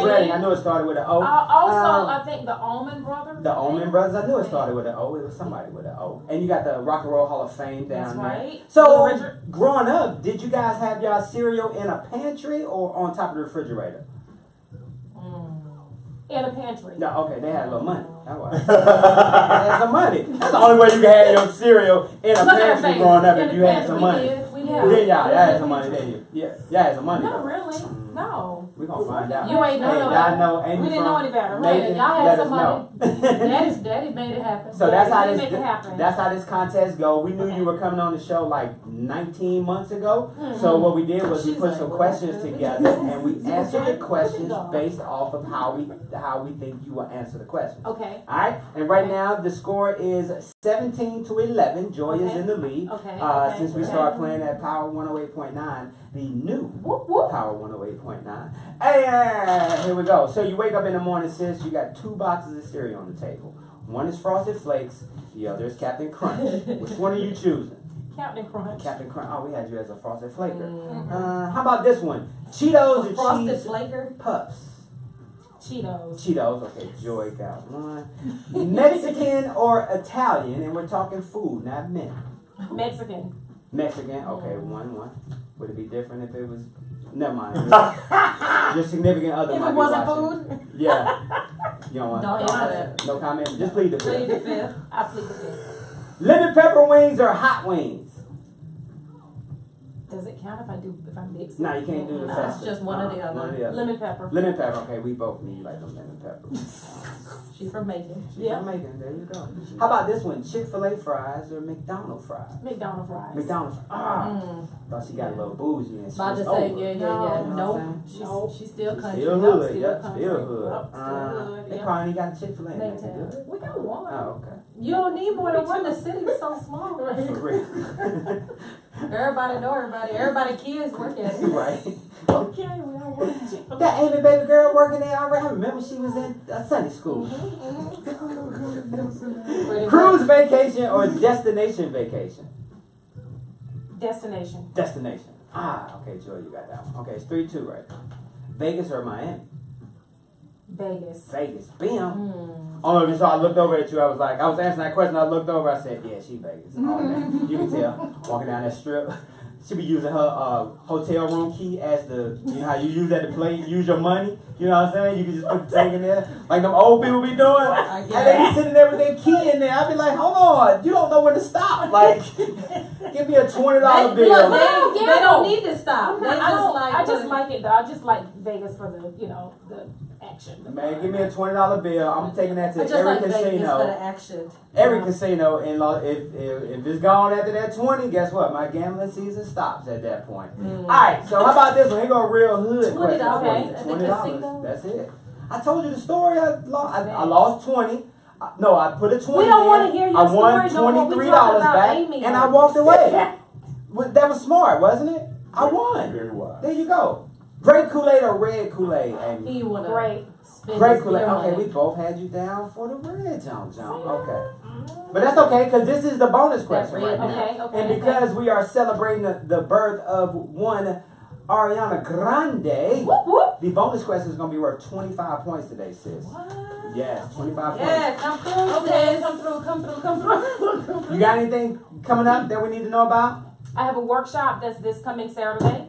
Redding. I knew it started with an O. Also, I think the Allman Brothers. The Allman Brothers. I knew it started with an O. It was somebody with an O. And you got the Rock and Roll Hall of Fame down there. Right. So, growing up, did you guys have y'all cereal in a pantry or on top of the refrigerator? In a pantry. No, okay, they had a little money. That's why. They had some money. That's the only way you can have your cereal in a pantry growing up if you had some money. Y'all had some money, didn't you? Yeah, y'all had some money. Not really. No. We're going to find out. You ain't know y'all we didn't know any better. Macon, y'all had some money. Daddy Daddy made it happen. So that's how this contest go. We knew you were coming on the show like 19 months ago. So what we did was we put some questions together and we answered the questions based off of how we think you will answer the questions. Okay. All right. And right now the score is 17-11. Joy is in the lead. Since we started playing at Power 108.9, the new Power 108.9. Hey, here we go. So you wake up in the morning, sis. You got 2 boxes of cereal on the table. One is Frosted Flakes. The other is Captain Crunch. Which one are you choosing? Captain Crunch. Captain Crunch. Oh, we had you as a Frosted Flaker. How about this one? Cheetos or Frosted cheese Flaker? Puffs. Cheetos. Okay, Joy got one. Mexican or Italian, and we're talking food, not men. Mexican. Okay, one. Would it be different if it was? Never mind. Your significant other if might it be wasn't watching. food? Yeah. You don't want no comment. Just plead the fifth. Plead the fifth. I plead the fifth. Lemon pepper wings or hot wings? Does it count if I mix it? No, you can't do the festive. It's just one or the other. One or the other. Lemon pepper. Lemon pepper. Okay, we both need like them lemon peppers. She's from Macon. She's from Macon. There you go. How about this one? Chick-fil-A fries or McDonald's fries? McDonald's fries. McDonald's. Thought she got a little bougie and she About to was say, over. yeah. Nope. She's still country. Still hood. Yep. country. Still hood. Still hood, They yeah. probably ain't got a Chick-fil-A. in They there, do they? We got one. Oh, okay. You don't need more than one. The city's so small. For real. Everybody know everybody. Everybody kids work at it. Right. Okay, we don't want Chick-fil-A. That Amy baby girl working there already. I remember she was in Sunday school. Cruise vacation or destination vacation? Destination. Destination. Okay, Joy, you got that one. Okay, it's 3-2 right now. Vegas or Miami? Vegas. Bam. Oh, no, so I looked over at you. I was answering that question. I looked over. I said, yeah, she Vegas. Oh, man. You can tell. Walking down that strip. She be using her hotel room key as the, you know how you use that to play, use your money. You know what I'm saying? You can just put the thing in there. Like them old people be doing. And they be sitting there with their key in there. I be like, hold on. You don't know when to stop. Like, give me a $20 bill. They don't need to stop. I just like it though. I just like Vegas for the, the action. Man, give me a $20 bill. I'm taking that to I just every like Vegas casino. for the action. Every casino in if it's gone after that 20, guess what? My gambling season stops at that point. All right, so how about this one? Here go a real hood question. $20 at the $20. casino? That's it. I told you the story. I lost 20. No, I put a 20 We don't in. want to hear your I won story no more. We $23 talking about back, Amy. and I walked away. That was smart, wasn't it? I won. Very wise. There you go. Grape Kool-Aid or red Kool-Aid, Amy? He would Great. Grape Kool-Aid. Okay, we both had you down for the red jump. Okay. But that's okay, because this is the bonus question right now. Okay. And because we are celebrating the birth of one Ariana Grande, Whoop, whoop. the bonus question is going to be worth 25 points today, sis. What? Yes, 25 Yeah, points. come through, Okay, sis. come through. You got anything coming up that we need to know about? I have a workshop that's this coming Saturday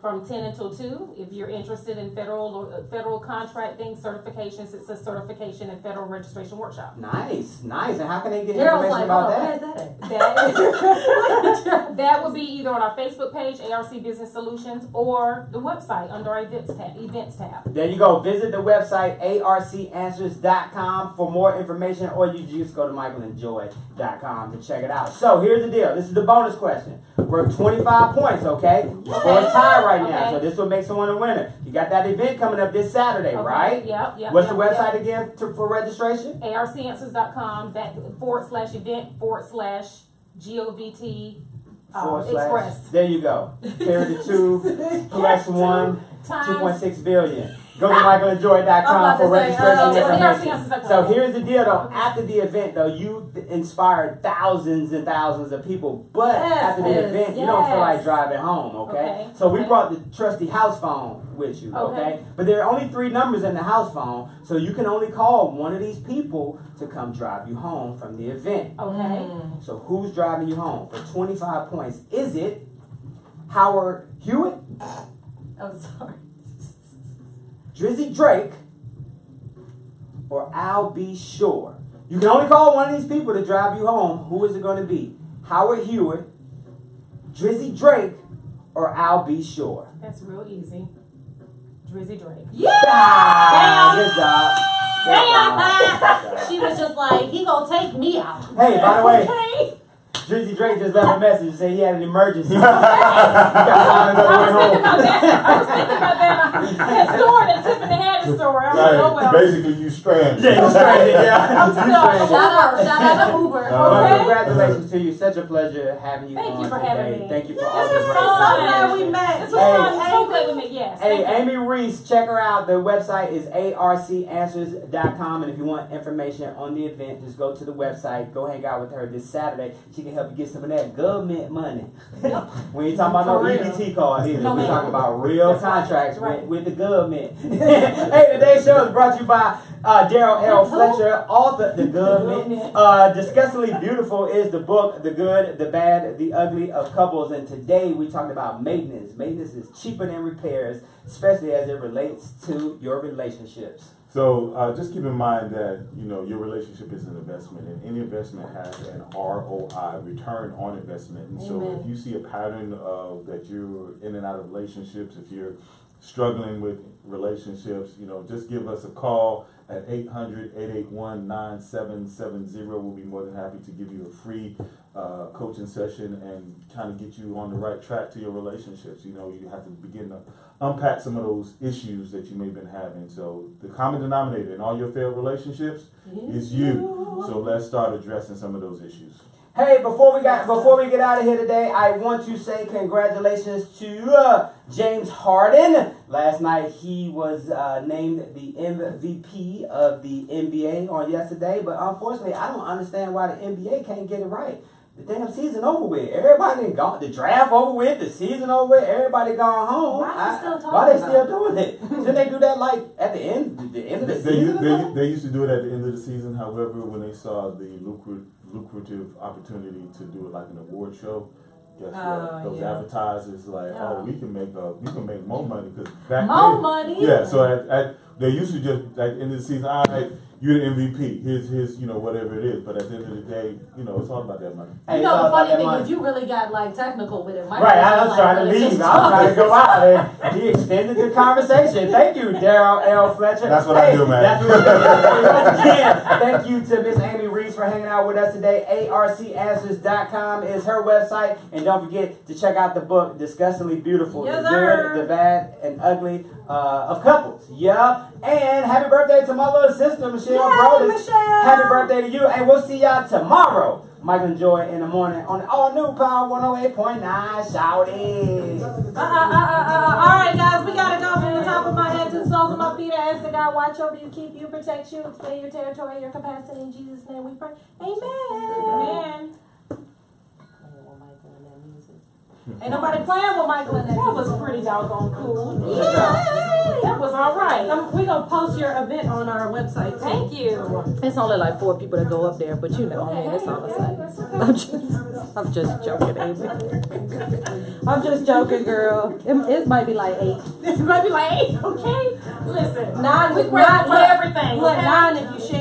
from 10 until 2. If you're interested in federal contracting certifications, it's a certification and federal registration workshop. Nice. And how can they get Daryl's information like, about oh, that? where's that at? That would be either on our Facebook page, ARC Business Solutions, or the website under our events tab. There you go. Visit the website, arcanswers.com for more information, or you just go to michaelandjoy.com to check it out. So here's the deal. This is the bonus question. We're 25 points, okay? Score is tied right now, Okay. so this will make someone a winner. You got that event coming up this Saturday, right? Yep. What's the website again for registration? arcanswers.com //GOVT / Express. There you go. Carry the 2 plus 1, 2.6 billion. Go to michaelandjoy.com for registration information. So here's the deal, though. After the event, though, you inspired thousands and thousands of people. But after the event, you don't feel like driving home, okay? So we brought the trusty house phone with you, okay? But there are only 3 numbers in the house phone, so you can only call one of these people to come drive you home from the event. Okay. So who's driving you home for 25 points? Is it Howard Hewitt? I'm sorry. Drizzy Drake, or Al B. Shore? You can only call one of these people to drive you home. Who is it going to be? Howard Hewitt, Drizzy Drake, or Al B. Shore? That's real easy. Drizzy Drake. Yeah! Good job. Damn! She was just like, he gonna take me out. Hey, by the way, Drizzy Drake just left a message and said he had an emergency. He got I was thinking about that. That store that Tiffany had the store. I was like, oh well. Basically, you stranded. Yeah, you're stranded, yeah. I'm stuck. Shout out to Uber. Well, congratulations to you. Such a pleasure having you Thank on you for today. having me. Thank you for all the This great was fun. So glad we met. This was fun. I'm so glad we met. Yes. Hey, Thank you. Amy Reese, check her out. The website is arcanswers.com. And if you want information on the event, just go to the website. Go hang out with her this Saturday. She can help you get some of that government money. We ain't talking about no EBT card either. No, We're ma'am. talking about real That's right. contracts Right. with the government. Hey, today's show is brought to you by Daryl L. Fletcher, author, The Government. Disgustingly Beautiful is the book, The Good, The Bad, The Ugly of Couples. And today we talked about maintenance. Maintenance is cheaper than repairs, especially as it relates to your relationships. So just keep in mind that your relationship is an investment, and any investment has an ROI, return on investment. And so if you see a pattern of that you're in and out of relationships, if you're struggling with relationships, just give us a call at 800-881-9770. We'll be more than happy to give you a free coaching session and kind of get you on the right track to your relationships. You have to begin to unpack some of those issues that you may have been having. So the common denominator in all your failed relationships is you. So let's start addressing some of those issues. Hey, before we get out of here today, I want to say congratulations to James Harden. Last night he was named the MVP of the NBA on yesterday, but unfortunately I don't understand why the NBA can't get it right. The damn season over with. Everybody gone. The draft over with. The season over with. Everybody gone home. Why they still doing it? Shouldn't they do that like at the end of the season? They used to do it at the end of the season. However, when they saw the lucrative opportunity to do it like an award show, guess what? Those advertisers we can make more money because back then, money. Yeah. So they used to just at the end of the season, all right, you're the MVP. Here's whatever it is. But at the end of the day, it's all about that money. Hey, the funny thing is you really got technical with it. Right, I was trying to leave. I was trying to go out, and he extended the conversation. Thank you, Daryl L. Fletcher. That's what I do, man. That's what I do. Once again, thank you to Miss Amy Reese for hanging out with us today. arcanswers.com is her website. And don't forget to check out the book, Disgustingly Beautiful, The Good, The Bad, and Ugly of Couples. Yup. And happy birthday to my little sister, Michelle. Michelle Broadus. Happy birthday to you. And we'll see y'all tomorrow. Michael and Joy in the morning on the all new Power 108.9. Shout it. Alright, guys, we gotta go from the top of my head to the soles of my feet. I ask that God watch over you, keep you, protect you, expand your territory, your capacity. In Jesus' name we pray. Amen. Ain't nobody playing with Michael in that. That was pretty doggone cool. Yeah. That was all right. We're going to post your event on our website. Too. Thank you. It's only like 4 people that go up there, but you know, I mean, it's all the same. I'm just joking, Amy. I'm just joking, girl. It might be like 8. It might be like 8, okay? Listen. 9 with everything. Look, Okay? 9 if you share.